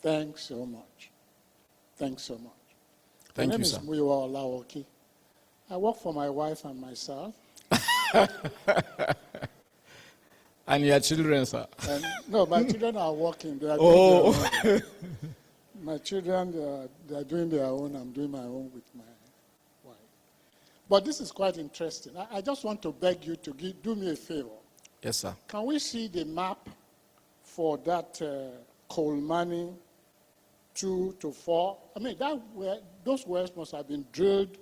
Thanks so much. Thanks so much. Thank My you, name sir. is Muyiwa Olaoki. I work for my wife and myself. And your children, sir? And, no, my children are working. They are Oh. doing their own. My children, they are doing their own. I'm doing my own with my wife. But this is quite interesting. I just want to beg you to do me a favor. Yes, sir. Can we see the map for that Kolmani 2 to 4? I mean, those wells must have been drilled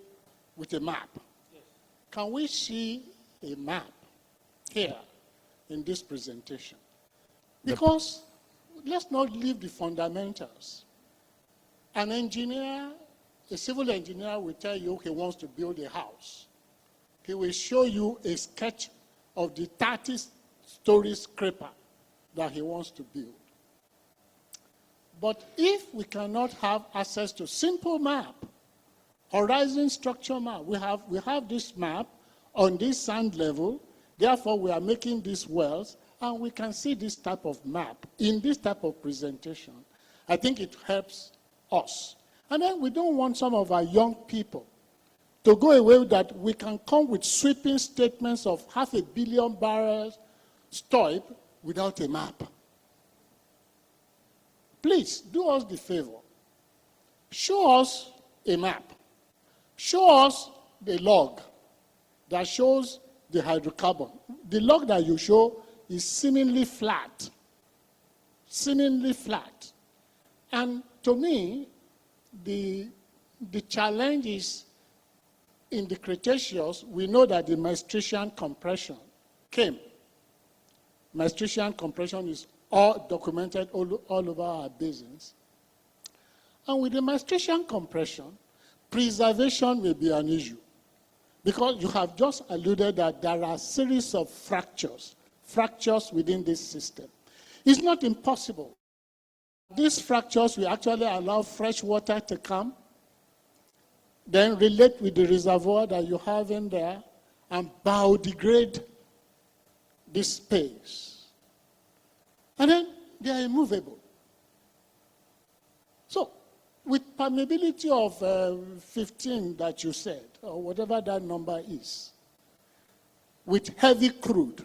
with a map. Yes. Can we see a map here in this presentation? Because let's not leave the fundamentals. An engineer, a civil engineer will tell you he wants to build a house. He will show you a sketch of the 30-story scraper that he wants to build. But if we cannot have access to simple map, horizon structure map, we have this map on this sand level, therefore we are making these wells, and we can see this type of map in this type of presentation. I think it helps us. And then we don't want some of our young people to go away with that. We can come with sweeping statements of 500 million barrels stored without a map. Please, do us the favor. Show us a map. Show us the log that shows the hydrocarbon. The log that you show is seemingly flat. Seemingly flat. And to me, the challenge is in the Cretaceous, we know that the Maastrichtian compression came. Maastrichtian compression is all documented all over our basins. And with the Maastrichtian compression, preservation may be an issue. Because you have just alluded that there are a series of fractures within this system. It's not impossible. These fractures will actually allow fresh water to come, then relate with the reservoir that you have in there, and biodegrade this space. And then they are immovable. So, with permeability of 15 that you said, or whatever that number is, with heavy crude,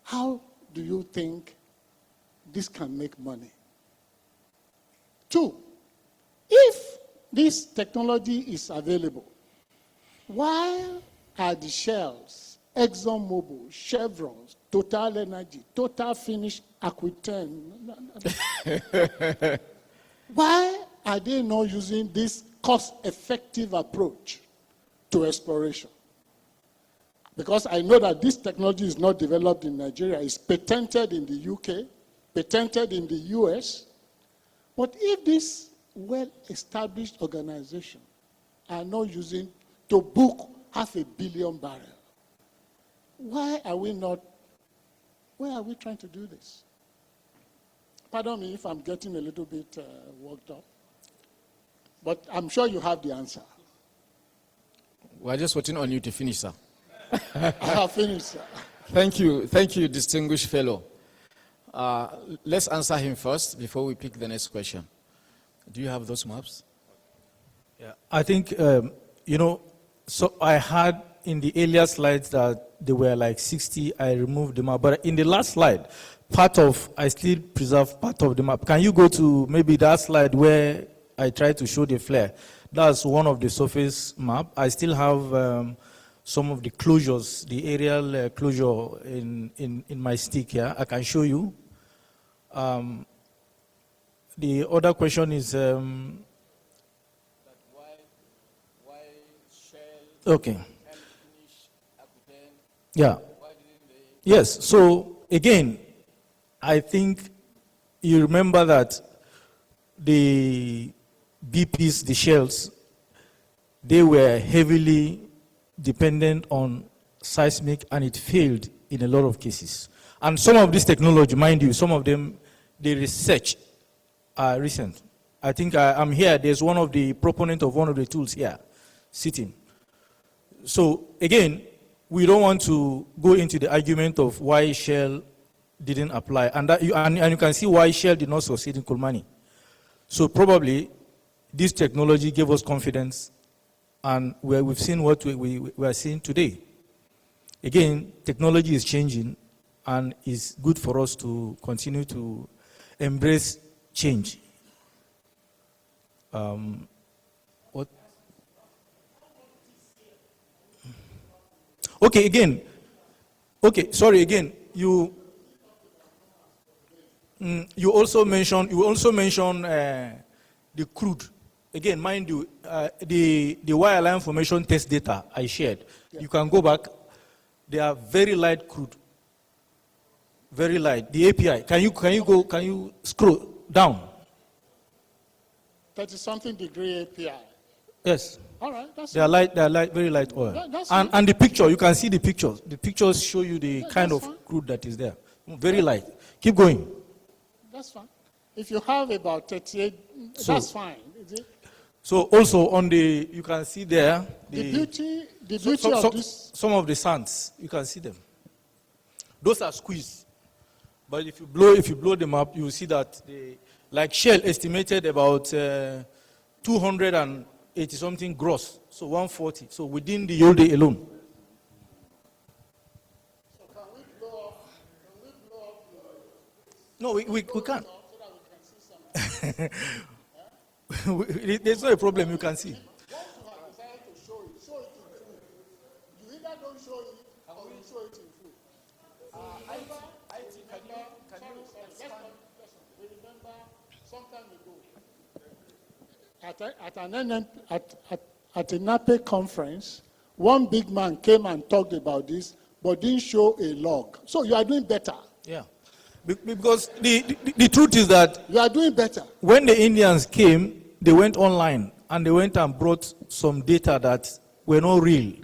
how do you think this can make money? 2, if this technology is available, why are the Shells, ExxonMobil, Chevrons, Total Energy, Total Finish, Aquitaine, why are they not using this cost-effective approach to exploration? Because I know that this technology is not developed in Nigeria. It's patented in the UK, patented in the US. But if this well-established organization are not using to book 500 million barrels, why are we trying to do this? Pardon me if I'm getting a little bit worked up, but I'm sure you have the answer. We're just waiting on you to finish, sir. I have finished, sir. Thank you, distinguished fellow. Let's answer him first before we pick the next question. Do you have those maps? Yeah, I think, so I had in the earlier slides that there were like 60, I removed the map. But in the last slide, I still preserve part of the map. Can you go to maybe that slide where I tried to show the flare? That's one of the surface map. I still have some of the closures, the aerial closure in my stick here. I can show you. The other question is, okay. Yeah. Yes. So again, I think you remember that the BPs, the Shells, they were heavily dependent on seismic, and it failed in a lot of cases. And some of this technology, mind you, some of them, the research are recent. I think I'm here. There's one of the proponents of one of the tools here, sitting. So again, we don't want to go into the argument of why Shell didn't apply, and you can see why Shell did not succeed in Kolmani. So probably this technology gave us confidence, and we've seen what we are seeing today. Again, technology is changing, and it's good for us to continue to embrace change. What? Okay, again. Okay, sorry, again. You also mentioned the crude. Again, mind you, the wireline information test data I shared. Yeah. You can go back. They are very light crude. Very light. The API. Can you scroll down? 30-something degree API. Yes. All right. They are light, very light oil. And the picture, you can see the pictures. The pictures show you the kind of crude that is there. Very light. Keep going. That's fine. If you have about 38, that's fine. Is it? So also on the, you can see there the beauty of this. Some of the sands, you can see them. Those are squeezed. But if you blow them up, you will see that like Shell estimated about 280 something gross, so 140. So within the Yolde alone. So can we blow up No, we can't. so that we can see something? There's no problem, you can see. Once you have decided to show it in full. You either don't show it or you show it in full. We remember some time ago at a NNPC conference, one big man came and talked about this, but didn't show a log. So you are doing better. Yeah. Because the truth is that you are doing better. When the Indians came, they went online and they went and brought some data that were not real.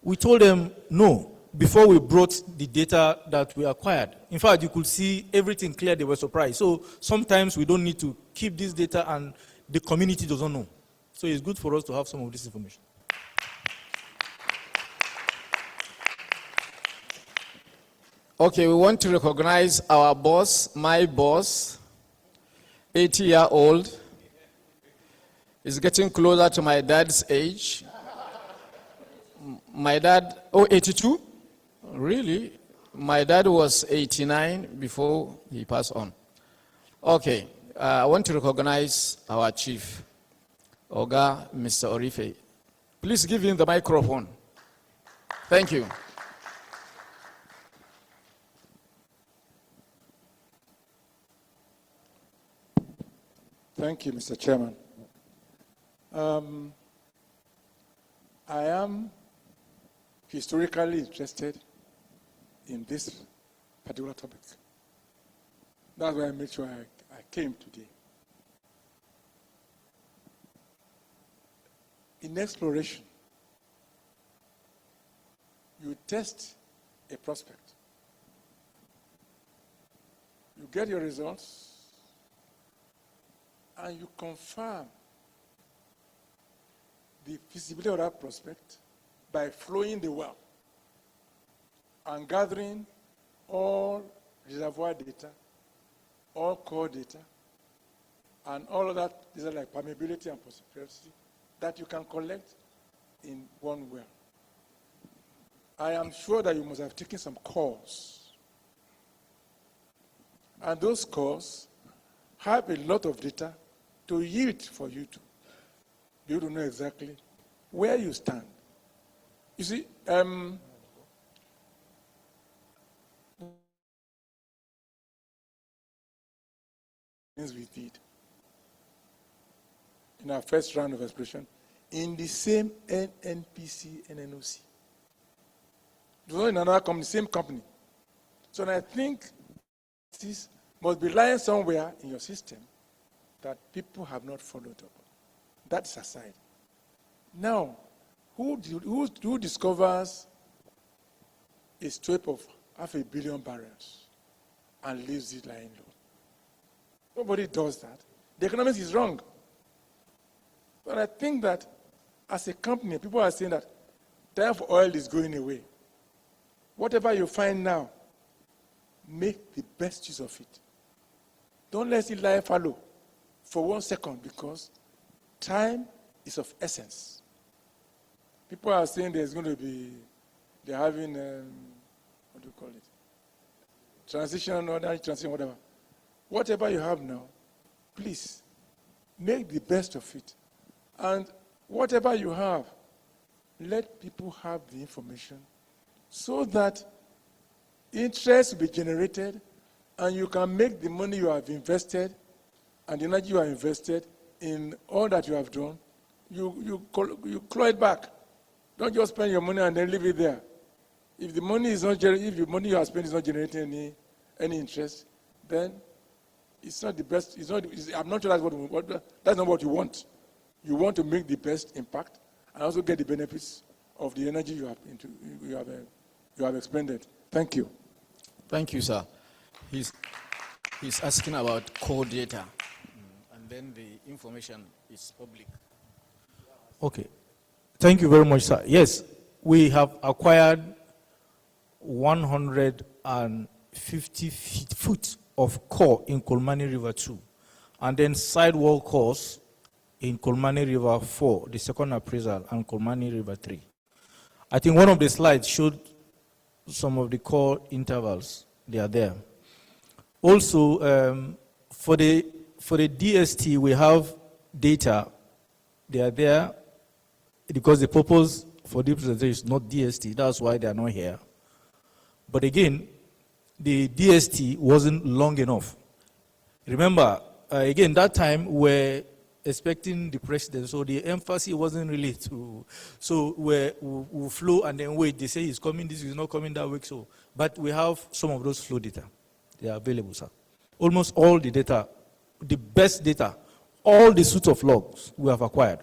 We told them no before we brought the data that we acquired. In fact, you could see everything clear. They were surprised. So sometimes we don't need to keep this data and the community doesn't know. So it's good for us to have some of this information. Okay, we want to recognize our boss, my boss, 80-year-old. Is getting closer to my dad's age. My dad, 82? Really? My dad was 89 before he passed on. Okay, I want to recognize our chief, Oga, Mr. Orife. Please give him the microphone. Thank you. Thank you, Mr. Chairman. I am historically interested in this particular topic. That's why I made sure I came today. In exploration, you test a prospect. You get your results, and you confirm the feasibility of that prospect by flowing the well and gathering all reservoir data, all core data, and all of that data like permeability and porosity that you can collect in one well. I am sure that you must have taken some course. And those courses have a lot of data to yield for you to be able to know exactly where you stand. You see, things we did in our first round of exploration in the same NNPC and NOC. It was in another company, same company. So I think this must be lying somewhere in your system that people have not followed up. That's aside. Now, who discovers a strip of 500 million barrels and leaves it lying low? Nobody does that. The economics is wrong. But I think that as a company, people are saying that time for oil is going away. Whatever you find now, make the best use of it. Don't let it lie fallow for 1 second, because time is of essence. People are saying there's going to be they're having, what do you call it? Transition, or transition, whatever. Whatever you have now, please, make the best of it. And whatever you have, let people have the information so that interest will be generated and you can make the money you have invested and the energy you have invested in all that you have done, you claw it back. Don't just spend your money and then leave it there. If the money is not if the money you have spent is not generating any interest, then it's not the best. I'm not sure that's not what you want. You want to make the best impact and also get the benefits of the energy you have expended. Thank you. Thank you, sir. He's asking about core data, and then the information is public. Okay. Thank you very much, sir. Yes, we have acquired 150 foot of core in Kolmani River 2, and then sidewall cores in Kolmani River 4, the second appraisal, and Kolmani River 3. I think one of the slides showed some of the core intervals. They are there. Also, for the DST, we have data. They are there because the purpose for the presentation is not DST. That's why they are not here. But again, the DST wasn't long enough. Remember, again, that time we're expecting the president, so the emphasis wasn't really to, so we'll flow and then wait. They say he's coming, this is not coming that week. So, but we have some of those flow data. They are available, sir. Almost all the data, the best data, all the suite of logs we have acquired.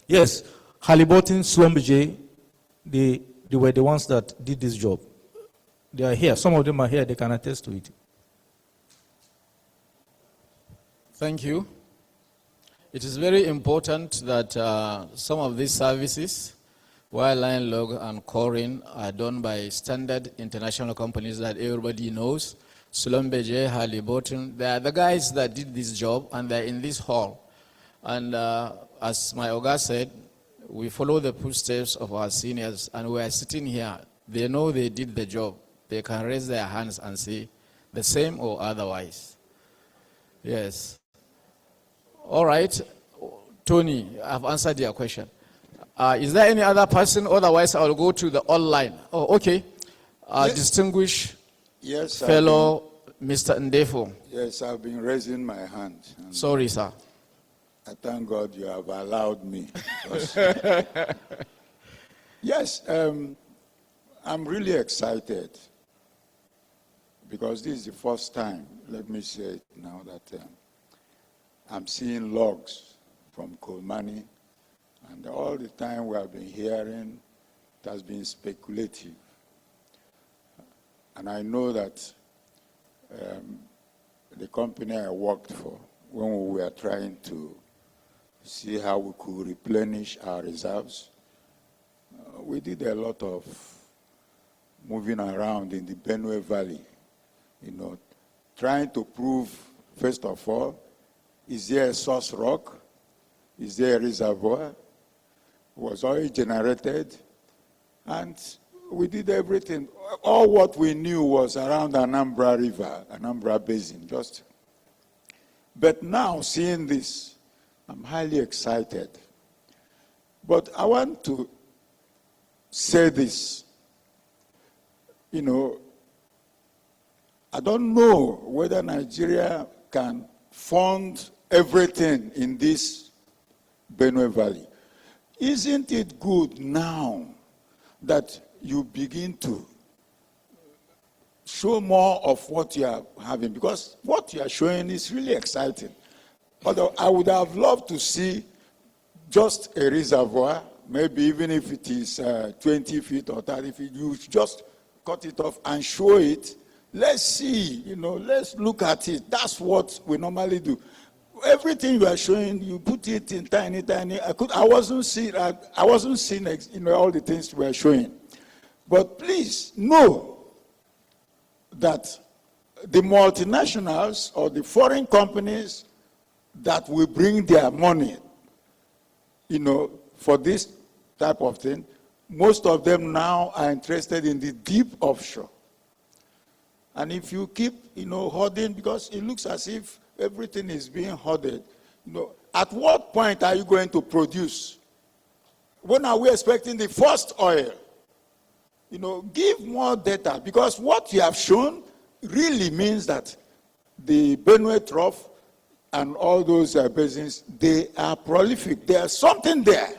Yes, Halliburton, Schlumberger, they were the ones that did this job. They are here. Some of them are here. They can attest to it. Thank you. It is very important that some of these services, wireline log and coring, are done by standard international companies that everybody knows. Schlumberger, Halliburton, they are the guys that did this job, and they're in this hall. And as my Oga said, we follow the footsteps of our seniors, and we are sitting here. They know they did the job. They can raise their hands and say the same or otherwise. Yes. All right. Tony, I've answered your question. Is there any other person? Otherwise, I'll go to the online. Oh, okay. Yes. Distinguished Yes, fellow Mr. Ndefo. Yes, I've been raising my hand. Sorry, sir. I thank God you have allowed me. Yes, I'm really excited because this is the first time, let me say it now, that I'm seeing logs from Kolmani, and all the time we have been hearing it has been speculative. And I know that the company I worked for, when we were trying to see how we could replenish our reserves, we did a lot of moving around in the Benue Valley, trying to prove, first of all, is there a source rock? Is there a reservoir? Was oil generated? And we did everything. All what we knew was around Anambra River, Anambra Basin, just. But now, seeing this, I'm highly excited. But I want to say this. I don't know whether Nigeria can fund everything in this Benue Valley. Isn't it good now that you begin to show more of what you are having? Because what you are showing is really exciting. Although I would have loved to see just a reservoir, maybe even if it is 20 feet or 30 feet, you just cut it off and show it. Let's see, let's look at it. That's what we normally do. Everything you are showing, you put it in tiny. I wasn't seeing all the things we are showing. But please know that the multinationals or the foreign companies that will bring their money, for this type of thing, most of them now are interested in the deep offshore. And if you keep, hoarding, because it looks as if everything is being hoarded, at what point are you going to produce? When are we expecting the first oil? Give more data, because what you have shown really means that the Benue Trough and all those basins, they are prolific. There's something there.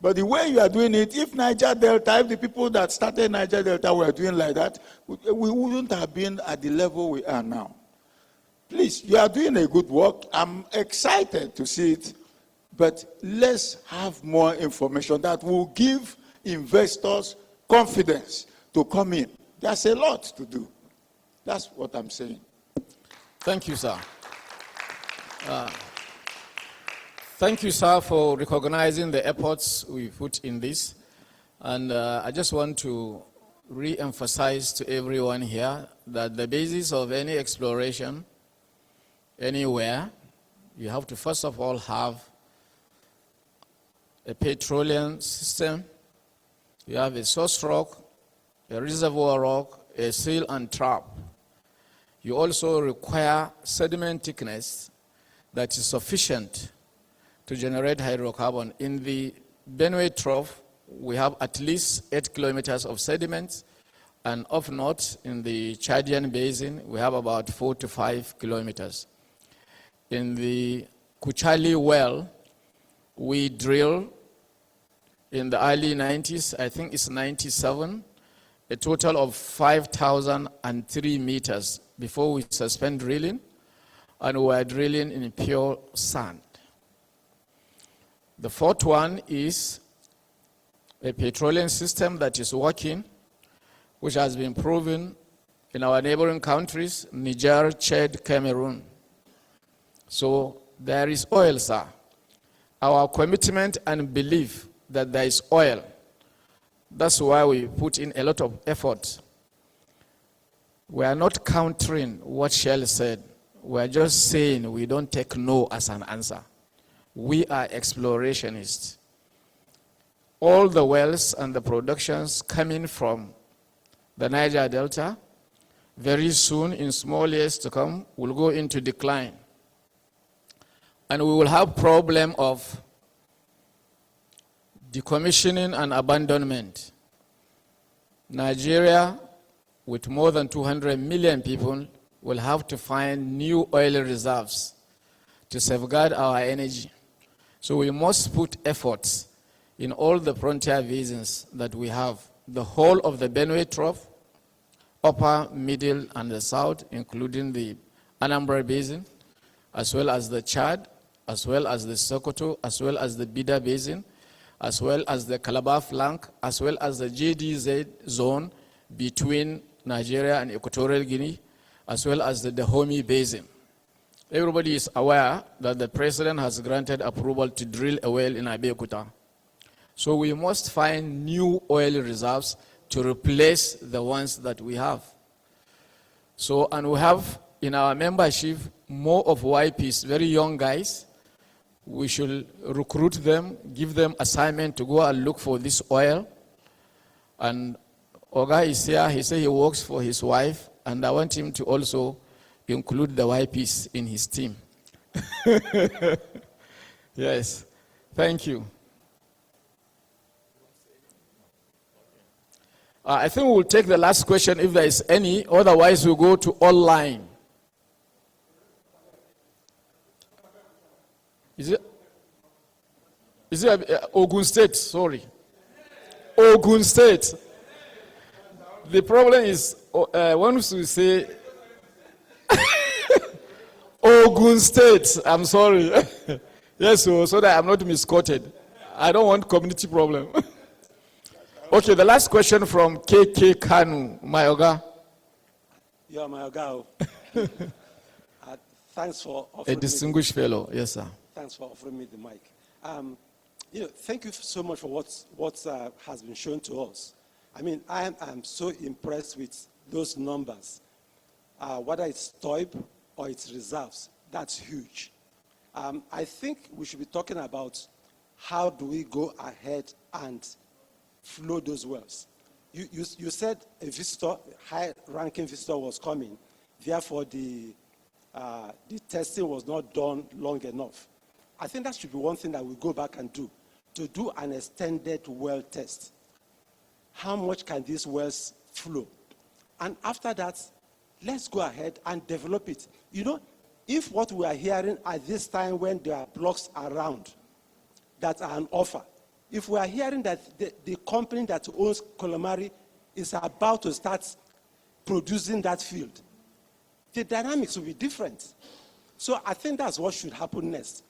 But the way you are doing it, if Niger Delta, if the people that started Niger Delta were doing like that, we wouldn't have been at the level we are now. Please, you are doing a good work. I'm excited to see it. But let's have more information that will give investors confidence to come in. There's a lot to do. That's what I'm saying. Thank you, sir. Thank you, sir, for recognizing the efforts we put in this. And I just want to re-emphasize to everyone here that the basis of any exploration anywhere, you have to first of all have a petroleum system, you have a source rock, a reservoir rock, a seal and trap. You also require sediment thickness that is sufficient to generate hydrocarbon. In the Benue Trough, we have at least 8 kilometers of sediments, and up north in the Chadian Basin, we have about 4 to 5 kilometers. In the Kuchali well, we drill in the early 90s, I think it's 97, a total of 5,003 meters before we suspend drilling, and we are drilling in pure sand. The fourth one is a petroleum system that is working, which has been proven in our neighboring countries, Niger, Chad, Cameroon. So there is oil, sir. Our commitment and belief that there is oil, that's why we put in a lot of effort. We are not countering what Shell said. We are just saying we don't take no as an answer. We are explorationists. All the wells and the productions coming from the Niger Delta, very soon, in small years to come, will go into decline. And we will have problem of decommissioning and abandonment. Nigeria, with more than 200 million people, will have to find new oil reserves to safeguard our energy. So we must put efforts in all the frontier basins that we have. The whole of the Benue Trough, upper, middle, and the south, including the Anambra Basin, as well as the Chad, as well as the Sokoto, as well as the Bida Basin, as well as the Calabar flank, as well as the JDZ zone between Nigeria and Equatorial Guinea, as well as the Dahomey Basin. Everybody is aware that the president has granted approval to drill a well in Abeokuta. So we must find new oil reserves to replace the ones that we have. So, and we have in our membership more of YPs, very young guys. We should recruit them, give them assignment to go and look for this oil. And Oga is here, he said he works for his wife, and I want him to also include the YPs in his team. Yes, thank you. I think we'll take the last question if there is any, otherwise we'll go to online. Is it Ogun State? Sorry. Ogun State. The problem is, once we say Ogun State, I'm sorry. Yes, so that I'm not misquoted. I don't want community problem. Okay, the last question from KK Kanu, Mayoga. Yeah, Mayoga. Thanks for offering A distinguished fellow, yes, sir. Thanks for offering me the mic. Thank you so much for what has been shown to us. I mean, I am so impressed with those numbers. Whether it's TOIB or it's reserves, that's huge. I think we should be talking about how do we go ahead and flow those wells? You said a visitor, high-ranking visitor was coming, therefore the testing was not done long enough. I think that should be one thing that we go back and do, to do an extended well test. How much can these wells flow? And after that, let's go ahead and develop it. You know, if what we are hearing at this time when there are blocks around that are on offer, if we are hearing that the company that owns Kolmani is about to start producing that field, the dynamics will be different. So I think that's what should happen next.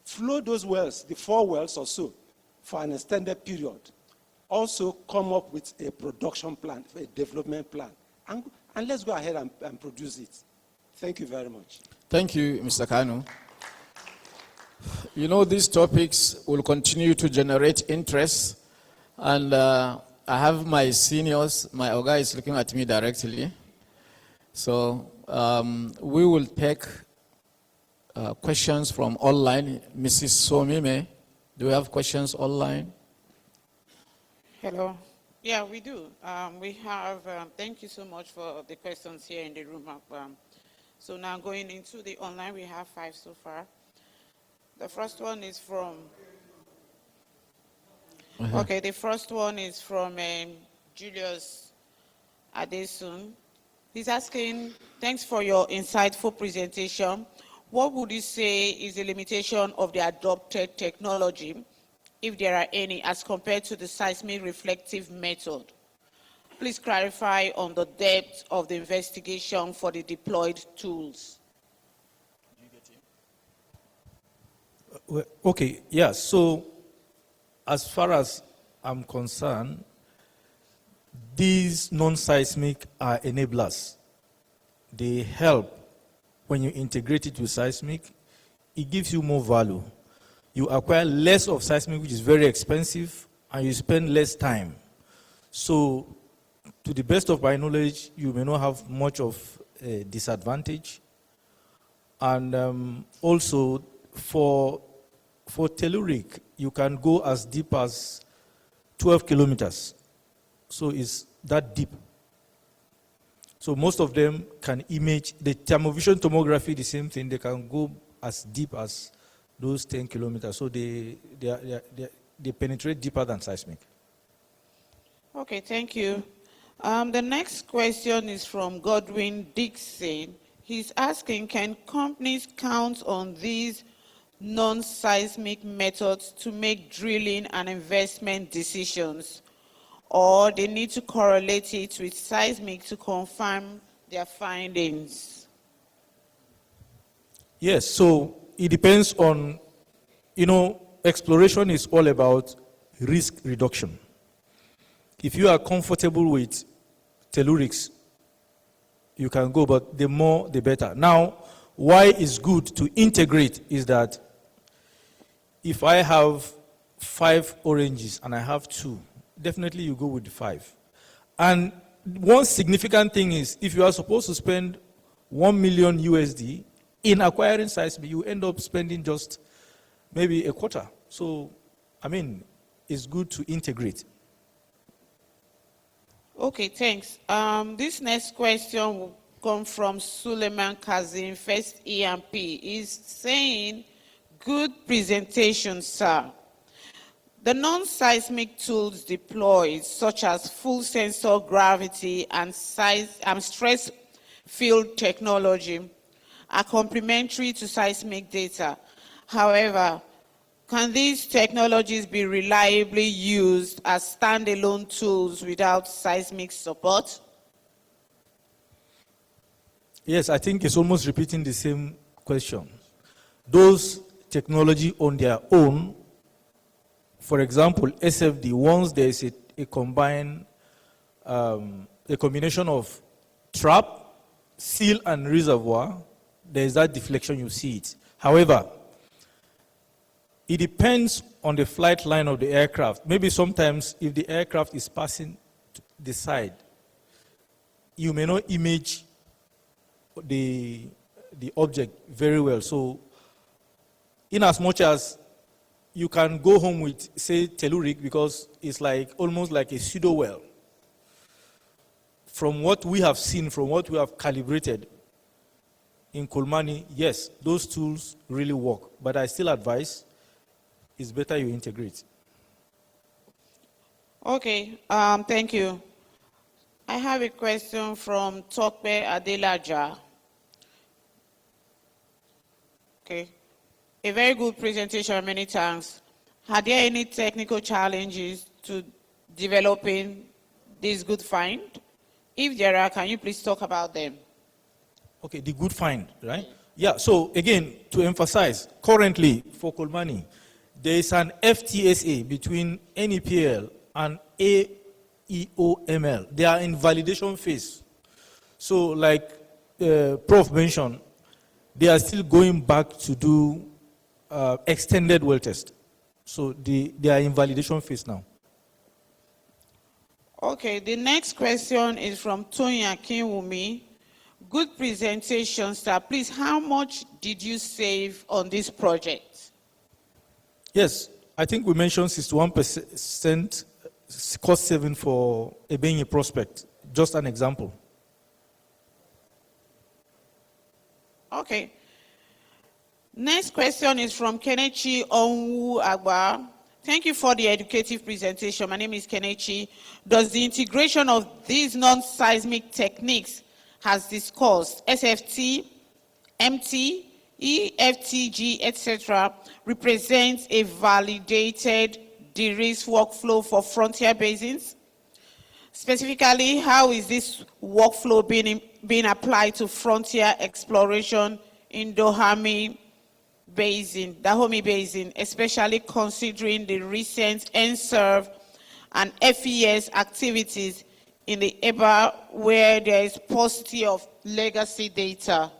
Flow those wells, the 4 wells or so, for an extended period. Also come up with a production plan, a development plan, and let's go ahead and produce it. Thank you very much. Thank you, Mr. Kanu. You know, these topics will continue to generate interest, and I have my seniors, my Oga is looking at me directly. So we will take questions from online. Mrs. Somime, do we have questions online? Hello. Yeah, we do. We have, thank you so much for the questions here in the room. So now going into the online, we have 5 so far. The first one is from, okay, the first one is from Julius Adesun. He's asking, thanks for your insightful presentation. What would you say is the limitation of the adopted technology, if there are any, as compared to the seismic reflective method? Please clarify on the depth of the investigation for the deployed tools. Okay, yeah, so as far as I'm concerned, these non-seismic are enablers. They help when you integrate it with seismic. It gives you more value. You acquire less of seismic, which is very expensive, and you spend less time. So, to the best of my knowledge, you may not have much of a disadvantage. And also, for telluric, you can go as deep as 12 kilometers. So it's that deep. So most of them can image, the thermovision tomography, the same thing, they can go as deep as those 10 kilometers. So they penetrate deeper than seismic. Okay, thank you. The next question is from Godwin Dixon. He's asking, can companies count on these non-seismic methods to make drilling and investment decisions, or they need to correlate it with seismic to confirm their findings? Yes, so it depends on, exploration is all about risk reduction. If you are comfortable with tellurics, you can go, but the more, the better. Now, why it's good to integrate is that if I have 5 oranges and I have 2, definitely you go with the 5. And one significant thing is, if you are supposed to spend 1 million USD in acquiring seismic, you end up spending just maybe a quarter. So, it's good to integrate. Okay, thanks. This next question will come from Suleiman Kazim, First EMP. He's saying, good presentation, sir. The non-seismic tools deployed, such as full sensor gravity and stress field technology, are complementary to seismic data. However, can these technologies be reliably used as standalone tools without seismic support? Yes, I think it's almost repeating the same question. Those technology on their own, for example, SFD, once there is a combination of trap, seal, and reservoir, there is that deflection, you see it. However, it depends on the flight line of the aircraft. Maybe sometimes if the aircraft is passing to the side, you may not image the object very well. So in as much as you can go home with, say, telluric, because it's like almost like a pseudo well. From what we have seen, from what we have calibrated in Kolmani, yes, those tools really work. But I still advise it's better you integrate. Okay, thank you. I have a question from Tokpe Adelaja. Okay. A very good presentation, many thanks. Are there any technical challenges to developing this good find? If there are, can you please talk about them? Okay, the good find, right? Yeah, so again, to emphasize, currently for Kolmani, there is an FTSA between NEPL and AEOML. They are in validation phase. So like Prof mentioned, they are still going back to do extended well test. So they are in validation phase now. Okay, the next question is from Tonya Kinwumi. Good presentation, sir. Please, how much did you save on this project? Yes, I think we mentioned 61% cost saving for a Benye prospect. Just an example. Okay. Next question is from Kenechi Onwu Agba. Thank you for the educative presentation. My name is Kenechi. Does the integration of these non-seismic techniques has discussed, SFT, MT, EFTG, etc., represents a validated de-risk workflow for frontier basins? Specifically, how is this workflow being applied to frontier exploration in Dahomey Basin, especially considering the recent NSERV and FES activities in the EBA where there is paucity of legacy data?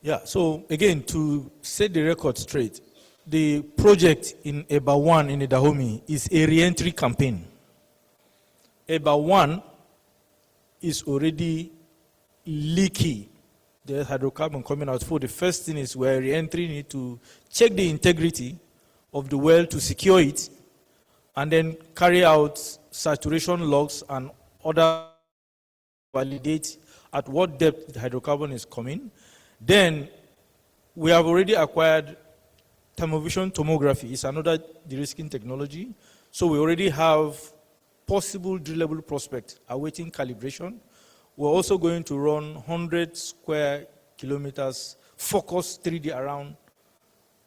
Yeah, so again, to set the record straight, the project in EBA 1 in the Dahomey is a re-entry campaign. EBA 1 is already leaky. There's hydrocarbon coming out. So the first thing is we're re-entering it to check the integrity of the well to secure it, and then carry out saturation logs and other validate at what depth the hydrocarbon is coming. Then we have already acquired thermovision tomography. It's another de-risking technology. So we already have possible drillable prospect awaiting calibration. We're also going to run 100 square kilometers focused 3D around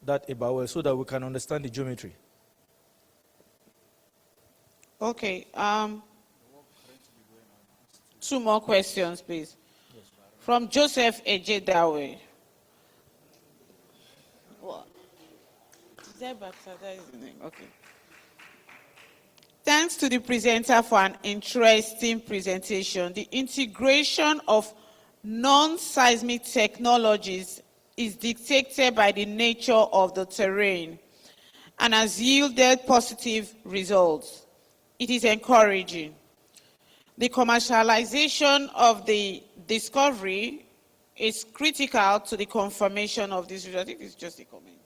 that EBA well so that we can understand the geometry. Okay. Two more questions, please. From Joseph Ejedawe. What? Is that baptizing? Okay. Thanks to the presenter for an interesting presentation. The integration of non-seismic technologies is dictated by the nature of the terrain and has yielded positive results. It is encouraging. The commercialization of the discovery is critical to the confirmation of this result. I think it's just a comment.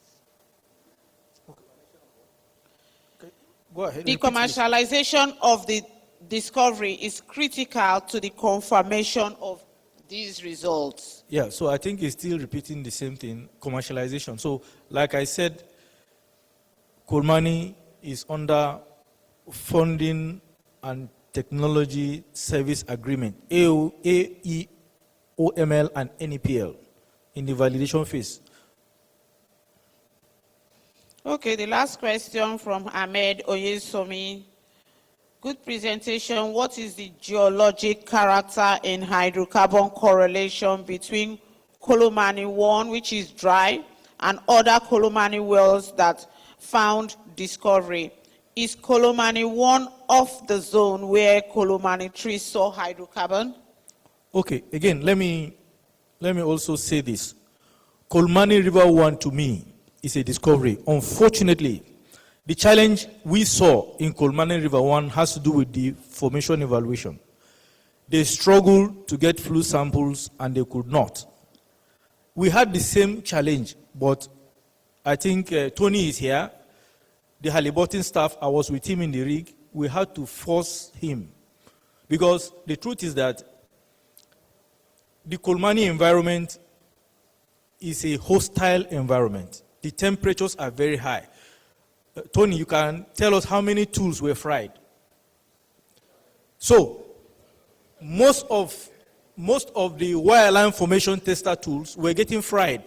Go ahead. The commercialization of the discovery is critical to the confirmation of these results. Yeah, so I think it's still repeating the same thing, commercialization. So, like I said, Kolmani is under funding and technology service agreement, AEOML and NEPL, in the validation phase. Okay, the last question from Ahmed Oyesomi. Good presentation. What is the geologic character in hydrocarbon correlation between Kolmani 1, which is dry, and other Kolmani wells that found discovery? Is Kolmani 1 off the zone where Kolmani 3 saw hydrocarbon? Okay, again, let me also say this. Kolmani River 1 to me is a discovery. Unfortunately, the challenge we saw in Kolmani River 1 has to do with the formation evaluation. They struggled to get fluid samples and they could not. We had the same challenge, but I think Tony is here. The Halliburton staff, I was with him in the rig. We had to force him. Because the truth is that the Kolmani environment is a hostile environment. The temperatures are very high. Tony, you can tell us how many tools were fried. So, most of the wireline formation tester tools were getting fried.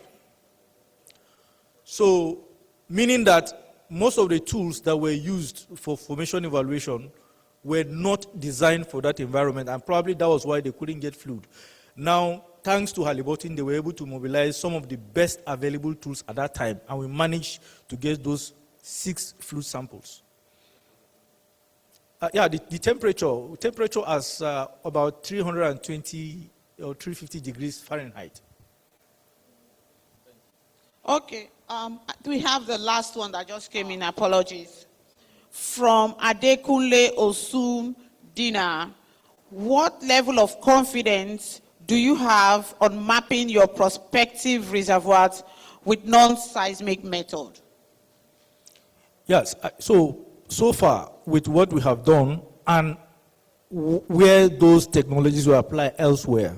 So, meaning that most of the tools that were used for formation evaluation were not designed for that environment, and probably that was why they couldn't get fluid. Now, thanks to Halliburton, they were able to mobilize some of the best available tools at that time, and we managed to get those 6 fluid samples. The temperature is about 320 or 350 degrees Fahrenheit. Okay, we have the last one that just came in, apologies. From Adekunle Osun Dina, what level of confidence do you have on mapping your prospective reservoirs with non-seismic method? Yes, so far with what we have done and where those technologies will apply elsewhere,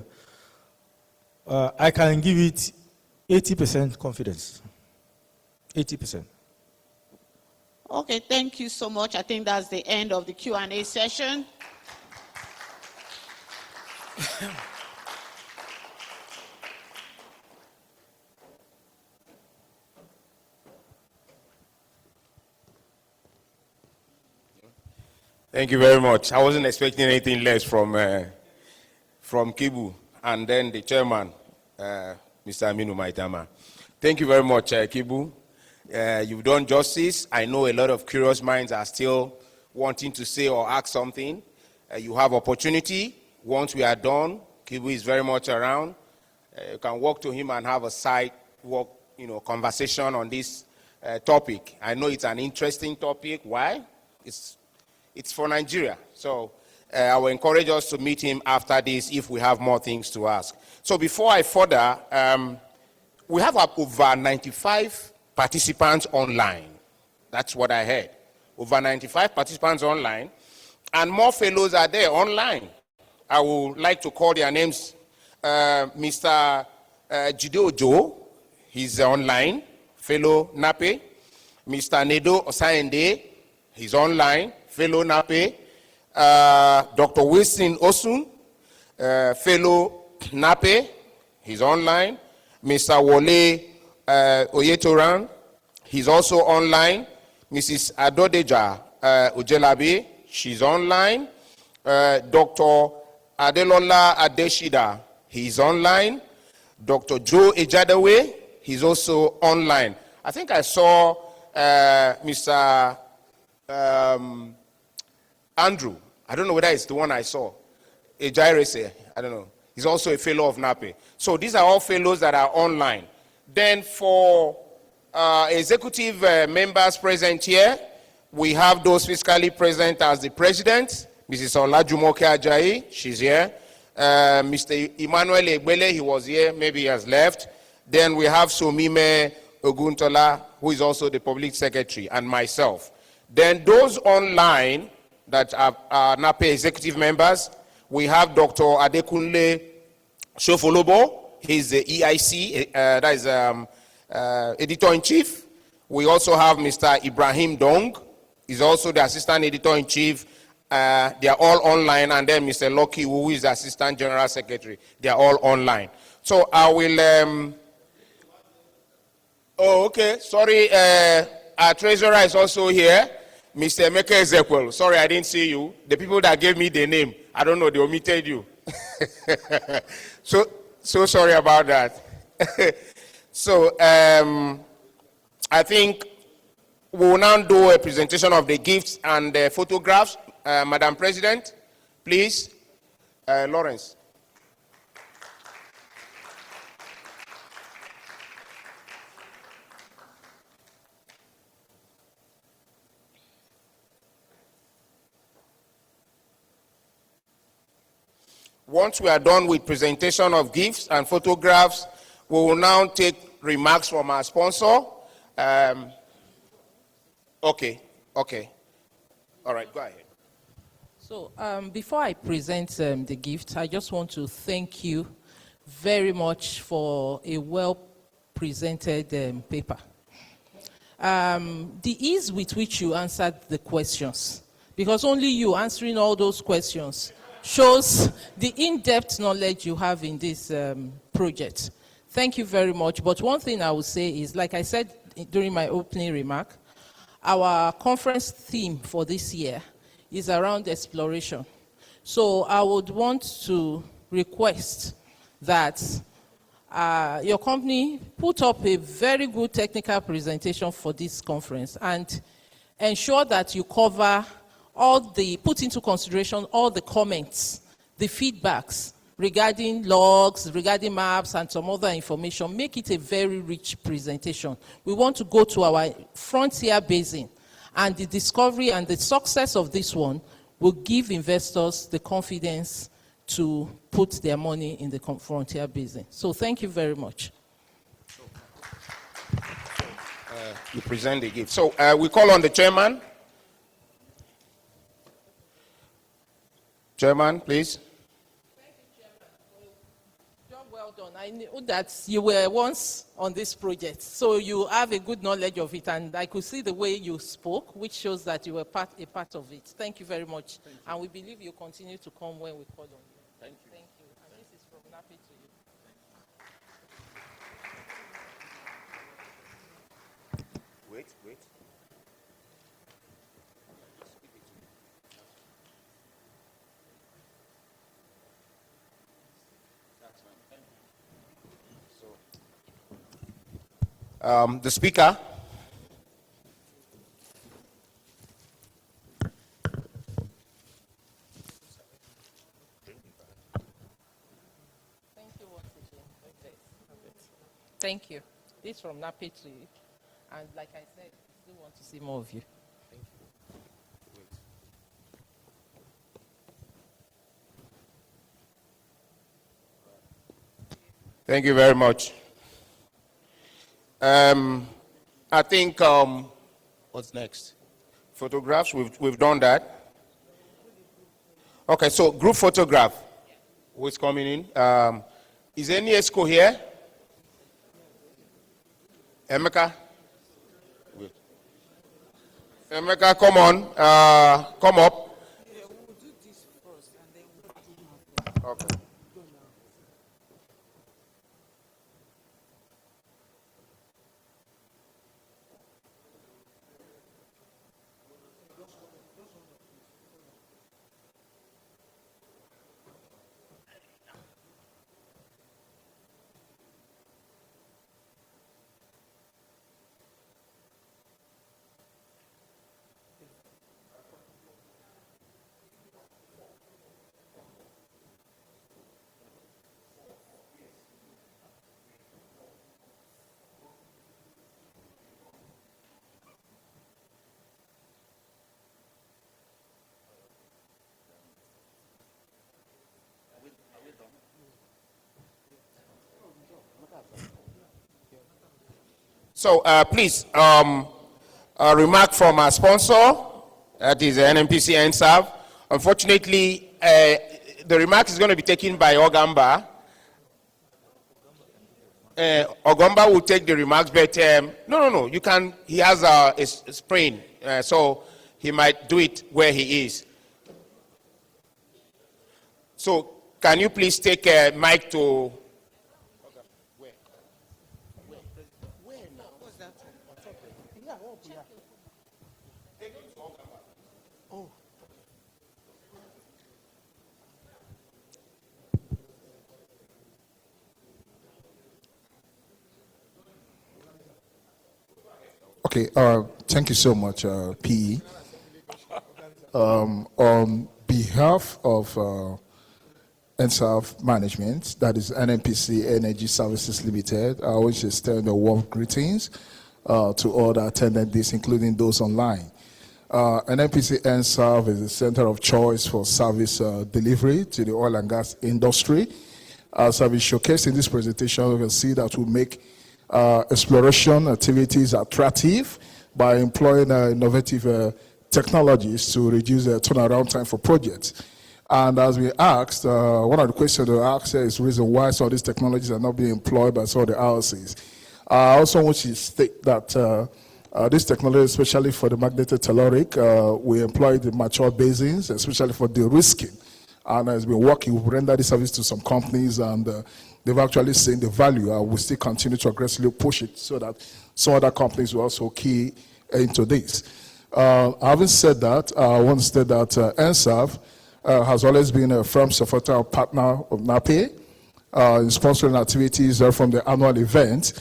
I can give it 80% confidence. 80%. Okay, thank you so much. I think that's the end of the Q&A session. Thank you very much. I wasn't expecting anything less from Kigbu and then the chairman, Mr. Aminu Maitama. Thank you very much, Kigbu. You've done justice. I know a lot of curious minds are still wanting to say or ask something. You have opportunity. Once we are done, Kigbu is very much around. You can walk to him and have a side walk, conversation on this topic. I know it's an interesting topic. Why? It's for Nigeria. So I will encourage us to meet him after this if we have more things to ask. So before I further, we have over 95 participants online. That's what I heard. Over 95 participants online, and more fellows are there online. I would like to call their names. Mr. Jide Ojo, he's online, fellow NAPE. Mr. Nedo Osayende, he's online, fellow NAPE. Dr. Wilson Osun, fellow NAPE, he's online. Mr. Wole Oyetoran, he's also online. Mrs. Adodeja Ojelabi, she's online. Dr. Adelola Adeshida, he's online. Dr. Joe Ejadewe, he's also online. I think I saw Mr. Andrew. I don't know whether it's the one I saw. Ejairese, I don't know. He's also a fellow of NAPE. So these are all fellows that are online. Then for executive members present here, we have those physically present as the president, Mrs. Olajumoke Ajayi, she's here. Mr. Emmanuel Egbele, he was here, maybe he has left. Then we have Somime Oguntola, who is also the public secretary, and myself. Then those online that are NAPE executive members, we have Dr. Adekunle Shofolobo, he's the EIC, that is editor-in-chief. We also have Mr. Ibrahim Dong, he's also the assistant editor-in-chief. They are all online, and then Mr. Loki, who is the assistant general secretary, they are all online. So I will, oh, okay, sorry, our treasurer is also here, Mr. Emeka Ezekwel. Sorry, I didn't see you. The people that gave me the name, I don't know, they omitted you. So sorry about that. So I think we will now do a presentation of the gifts and the photographs. Madam President, please, Lawrence. Once we are done with presentation of gifts and photographs, we will now take remarks from our sponsor. Okay. All right, go ahead. So before I present the gift, I just want to thank you very much for a well-presented paper. The ease with which you answered the questions, because only you answering all those questions shows the in-depth knowledge you have in this project. Thank you very much. But one thing I would say is, like I said during my opening remark, our conference theme for this year is around exploration. So I would want to request that your company put up a very good technical presentation for this conference and ensure that you cover put into consideration all the comments, the feedbacks regarding logs, regarding maps, and some other information. Make it a very rich presentation. We want to go to our frontier basin, and the discovery and the success of this one will give investors the confidence to put their money in the frontier basin. So thank you very much. You present the gift. So we call on the chairman. Chairman, please. Thank you, Chairman. Job well done. I knew that you were once on this project, so you have a good knowledge of it, and I could see the way you spoke, which shows that you were a part of it. Thank you very much. And we believe you continue to come when we call on you. Thank you. Thank you. And this is from NAPE to you. Wait. The speaker. Thank you once again. Okay. Thank you. This is from NAPE to you. And like I said, we still want to see more of you. Thank you very much. I think, what's next? Photographs, we've done that. Okay, so group photograph. Who's coming in? Is there any ESCO here? Emeka? Emeka, come on. Come up. Okay. So please, a remark from our sponsor, that is NNPC NSAV. Unfortunately, the remark is going to be taken by Ogamba. Ogamba will take the remarks, but no, you can, he has a sprain, so he might do it where he is. So can you please take a mic to... Okay, thank you so much, PE. On behalf of NSAF Management, that is NNPC Energy Services Limited, I wish to extend a warm greetings to all the attendees, including those online. NNPC NSAF is the center of choice for service delivery to the oil and gas industry. As I've been showcased in this presentation, we can see that we make exploration activities attractive by employing innovative technologies to reduce the turnaround time for projects. And as we asked, one of the questions we asked is the reason why some of these technologies are not being employed by some of the RCs. I also want to state that this technology, especially for the magnetic telluric, we employ the mature basins, especially for de-risking. And has been working, we've rendered this service to some companies, and they've actually seen the value. We still continue to aggressively push it so that some other companies will also key into this. Having said that, I want to state that NSAF has always been a firm supporter and partner of FNAPE in sponsoring activities from the annual event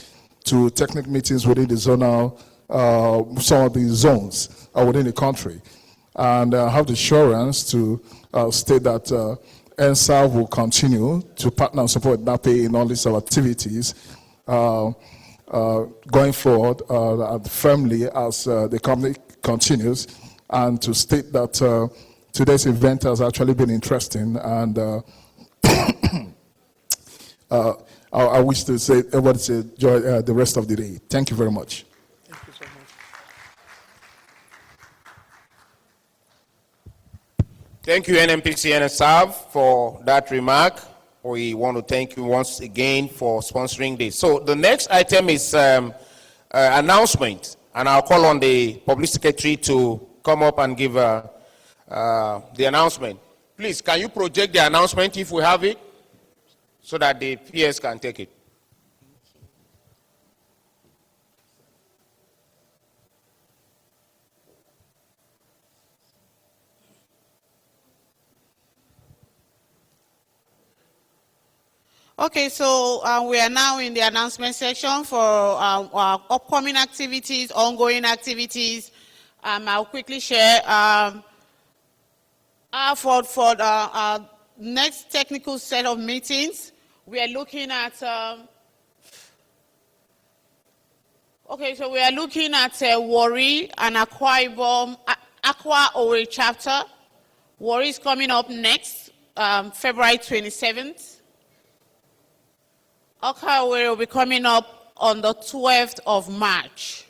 to technical meetings within the zonal, some of the zones within the country. And I have the assurance to state that NSAF will continue to partner and support FNAPE in all these activities going forward firmly as the company continues, and to state that today's event has actually been interesting, and I wish to say everybody to enjoy the rest of the day. Thank you very much. Thank you so much. Thank you, NNPC and NSAF, for that remark. We want to thank you once again for sponsoring this. So the next item is announcement, and I'll call on the public secretary to come up and give the announcement. Please, can you project the announcement if we have it, so that the PS can take it? Okay, so we are now in the announcement section for our upcoming activities, ongoing activities. I'll quickly share for the next technical set of meetings. We are looking at we are looking at Warri and Akwa Ibom, Akwa Owerri chapter. Warri is coming up next, February 27th. Akwa Owerri will be coming up on the 12th of March.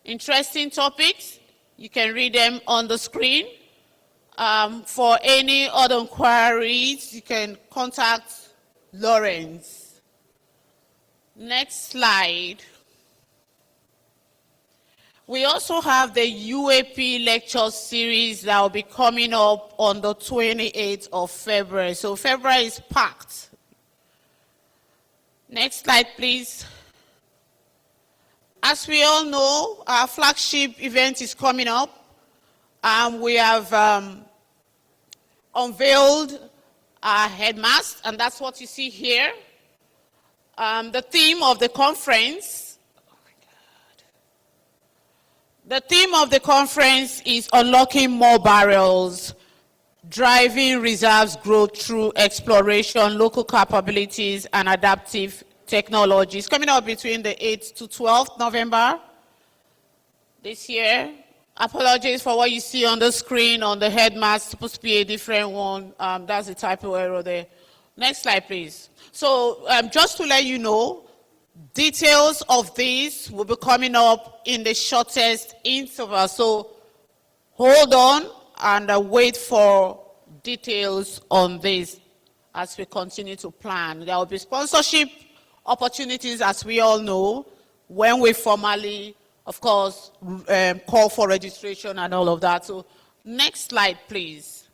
Interesting topics. You can read them on the screen. For any other inquiries, you can contact Lawrence. Next slide. We also have the UAP lecture series that will be coming up on the 28th of February. So February is packed. Next slide, please. As we all know, our flagship event is coming up. We have unveiled our headmast, and that's what you see here. The theme of the conference, is unlocking more barrels, driving reserves growth through exploration, local capabilities, and adaptive technologies. Coming up between the 8th to 12th November this year. Apologies for what you see on the screen on the headmast. Supposed to be a different one. That's the typo error there. Next slide, please. So just to let you know, details of this will be coming up in the shortest interval. So hold on and wait for details on this as we continue to plan. There will be sponsorship opportunities, as we all know, when we formally, of course, call for registration and all of that. So next slide, please.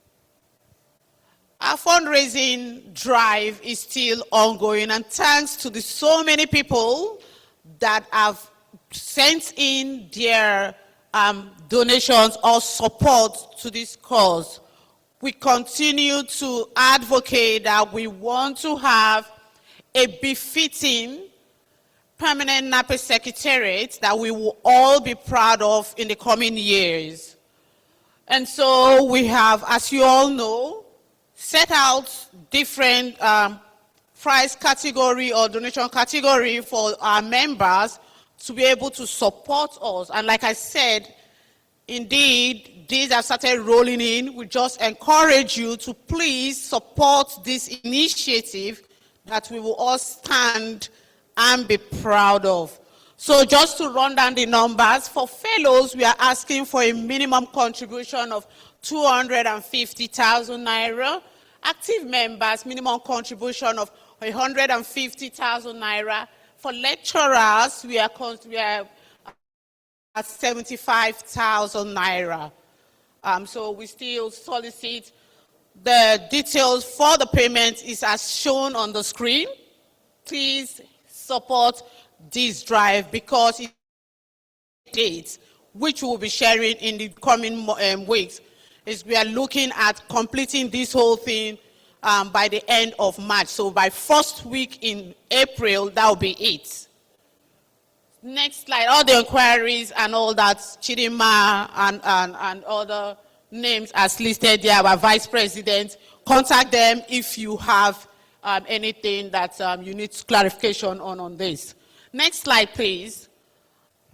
Our fundraising drive is still ongoing, and thanks to the so many people that have sent in their donations or support to this cause. We continue to advocate that we want to have a befitting permanent NAPE secretariat that we will all be proud of in the coming years. And so we have, as you all know, set out different price category or donation category for our members to be able to support us. And like I said, indeed, these have started rolling in. We just encourage you to please support this initiative that we will all stand and be proud of. So just to run down the numbers, for fellows, we are asking for a minimum contribution of 250,000 naira. Active members, minimum contribution of 150,000 naira. For lecturers, we are at 75,000 naira. So we still solicit the details for the payment is as shown on the screen. Please support this drive because it dates, which we'll be sharing in the coming weeks, is we are looking at completing this whole thing by the end of March. So by first week in April, that will be it. Next slide, all the inquiries and all that, Chidima and other names as listed there, our vice president, contact them if you have anything that you need clarification on this. Next slide, please.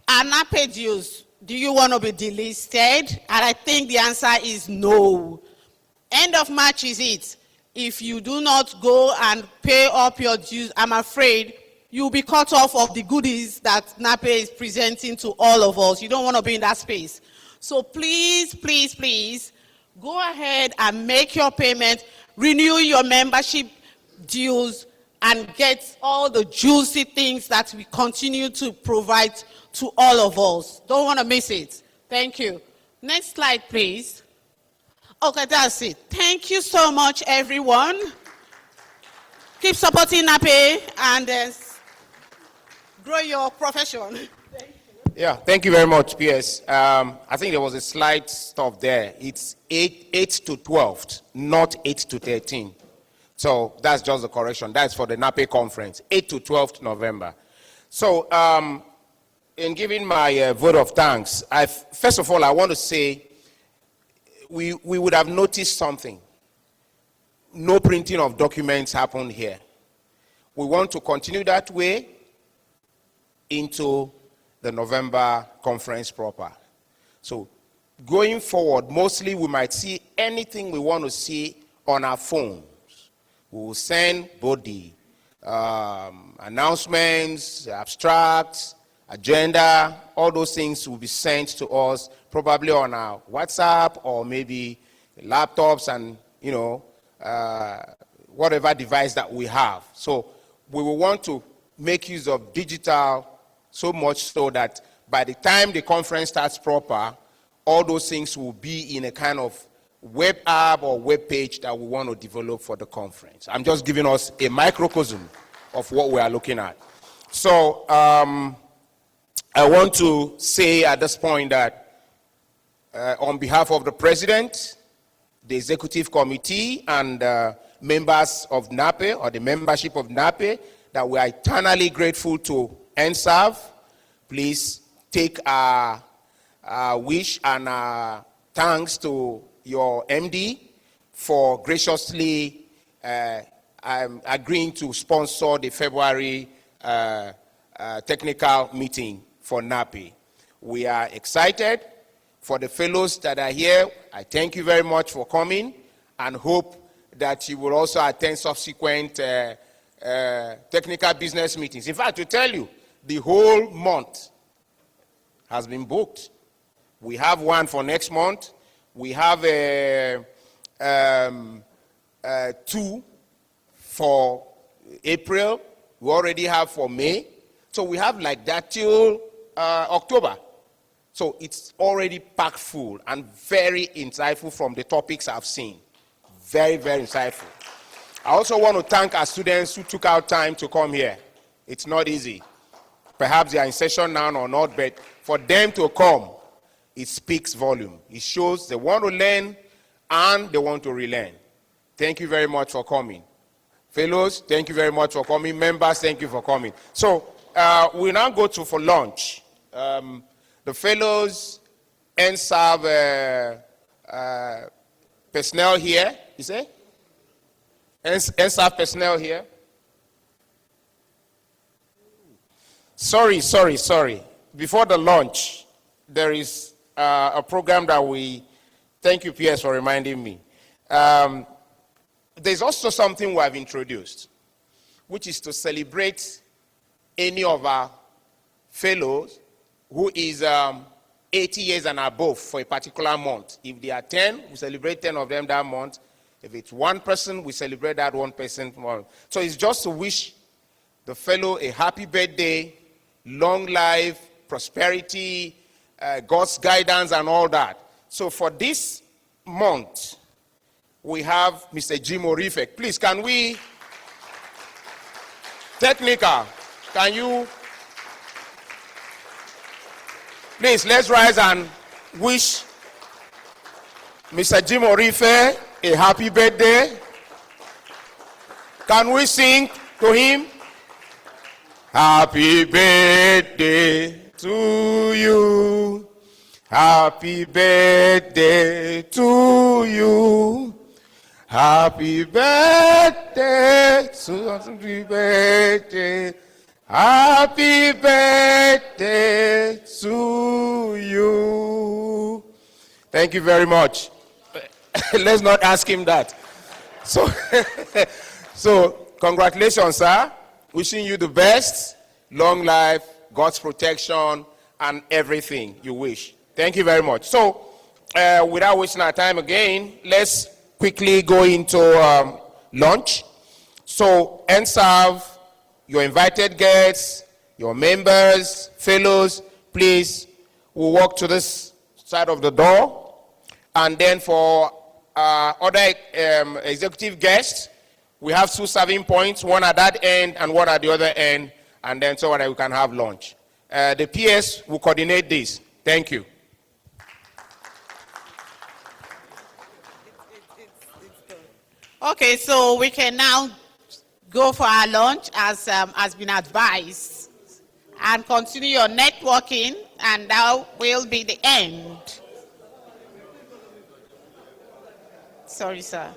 FNAPE dues, do you want to be delisted? And I think the answer is no. End of March is it. If you do not go and pay up your dues, I'm afraid you'll be cut off of the goodies that FNAPE is presenting to all of us. You don't want to be in that space. So please, please, please, go ahead and make your payment, renew your membership dues, and get all the juicy things that we continue to provide to all of us. Don't want to miss it. Thank you. Next slide, please. Okay, that's it. Thank you so much, everyone. Keep supporting FNAPE and grow your profession. Yeah, thank you very much, PS. I think there was a slight stop there. It's 8 to 12, not 8 to 13. So that's just the correction. That's for the FNAPE conference, 8 to 12th November. So in giving my vote of thanks, first of all, I want to say we would have noticed something. No printing of documents happened here. We want to continue that way into the November conference proper. So going forward, mostly we might see anything we want to see on our phones. We will send both the announcements, abstracts, agenda, all those things will be sent to us probably on our WhatsApp or maybe laptops and, whatever device that we have. So we will want to make use of digital so much so that by the time the conference starts proper, all those things will be in a kind of web app or web page that we want to develop for the conference. I'm just giving us a microcosm of what we are looking at. So I want to say at this point that on behalf of the president, the executive committee, and members of FNAPE or the membership of FNAPE, that we are eternally grateful to NSAV. Please take our wish and our thanks to your MD for graciously agreeing to sponsor the February technical meeting for FNAPE. We are excited. For the fellows that are here, I thank you very much for coming and hope that you will also attend subsequent technical business meetings. In fact, to tell you, the whole month has been booked. We have one for next month. We have 2 for April. We already have for May. So we have like that till October. So it's already packed full and very insightful from the topics I've seen. Very, very insightful. I also want to thank our students who took out time to come here. It's not easy. Perhaps they are in session now or not, but for them to come, it speaks volume. It shows they want to learn and they want to relearn. Thank you very much for coming. Fellows, thank you very much for coming. Members, thank you for coming. So we now go for lunch. The fellows and serve personnel here, you say? And serve personnel here. Sorry. Before the lunch, there is a program that thank you, PS, for reminding me. There's also something we have introduced, which is to celebrate any of our fellows who is 80 years and above for a particular month. If they are 10, we celebrate 10 of them that month. If it's one person, we celebrate that one person. So it's just to wish the fellow a happy birthday, long life, prosperity, God's guidance and all that. So for this month, we have Mr. Jim Orifek. Please, can we, technical, can you, please, let's rise and wish Mr. Jim Orifek a happy birthday. Can we sing to him? Happy birthday to you. Happy birthday to you. Happy birthday to happy birthday. Happy birthday to you. Thank you very much. Let's not ask him that. So congratulations, sir. Wishing you the best, long life, God's protection, and everything you wish. Thank you very much. So, without wasting our time again, let's quickly go into lunch. So, NSAV, your invited guests, your members, fellows, please, we'll walk to this side of the door. And then for other executive guests, we have 2 serving points, one at that end and one at the other end, and then so that we can have lunch. The PS will coordinate this. Thank you. Okay, so we can now go for our lunch as has been advised and continue your networking, and that will be the end. Sorry, sir.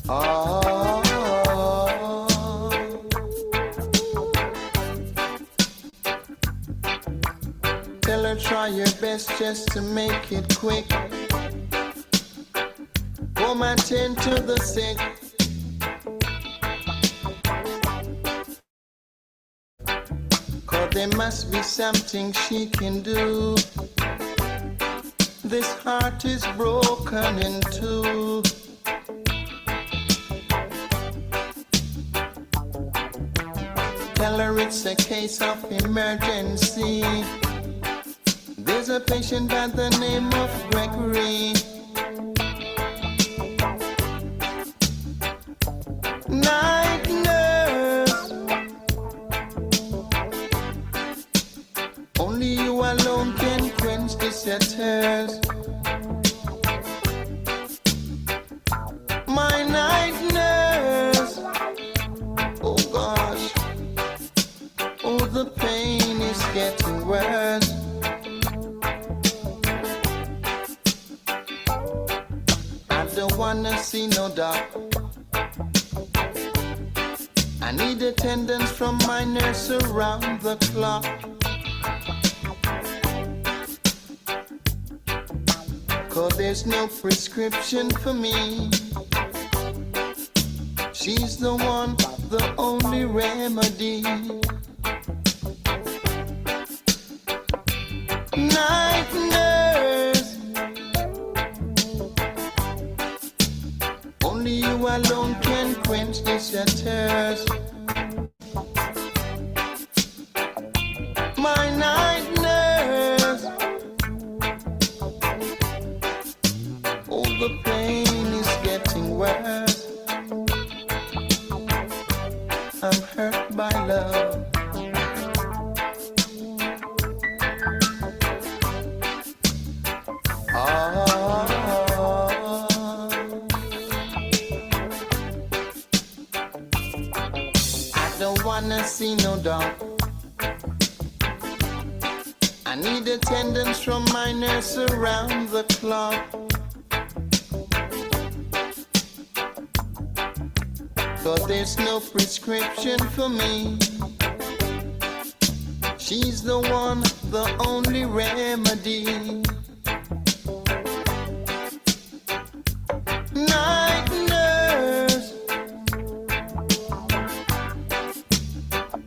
Oh, tell her try your best just to make it quick. Home and tend to the sick. Cause there must be something she can do. This heart is broken in two. Tell her it's a case of emergency. There's a patient by the name of Gregory. Night nurse, only you alone can quench this thirst. My night nurse, oh gosh, oh the pain is getting worse. I don't wanna see no doctor. I need attendance from my nurse around the clock. Cause there's no prescription for me. She's the one, the only remedy. Night nurse, only you alone can quench this thirst. My night nurse, oh the pain is getting worse. I'm hurt by love. I don't wanna see no dog. I need attendance from my nurse around the clock. Cause there's no prescription for me. She's the one, the only remedy. Night nurse,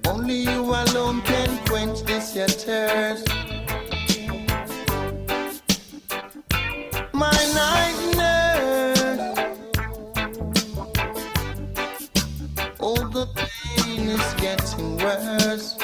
only you alone can quench this thirst. My night nurse, oh the pain is getting worse.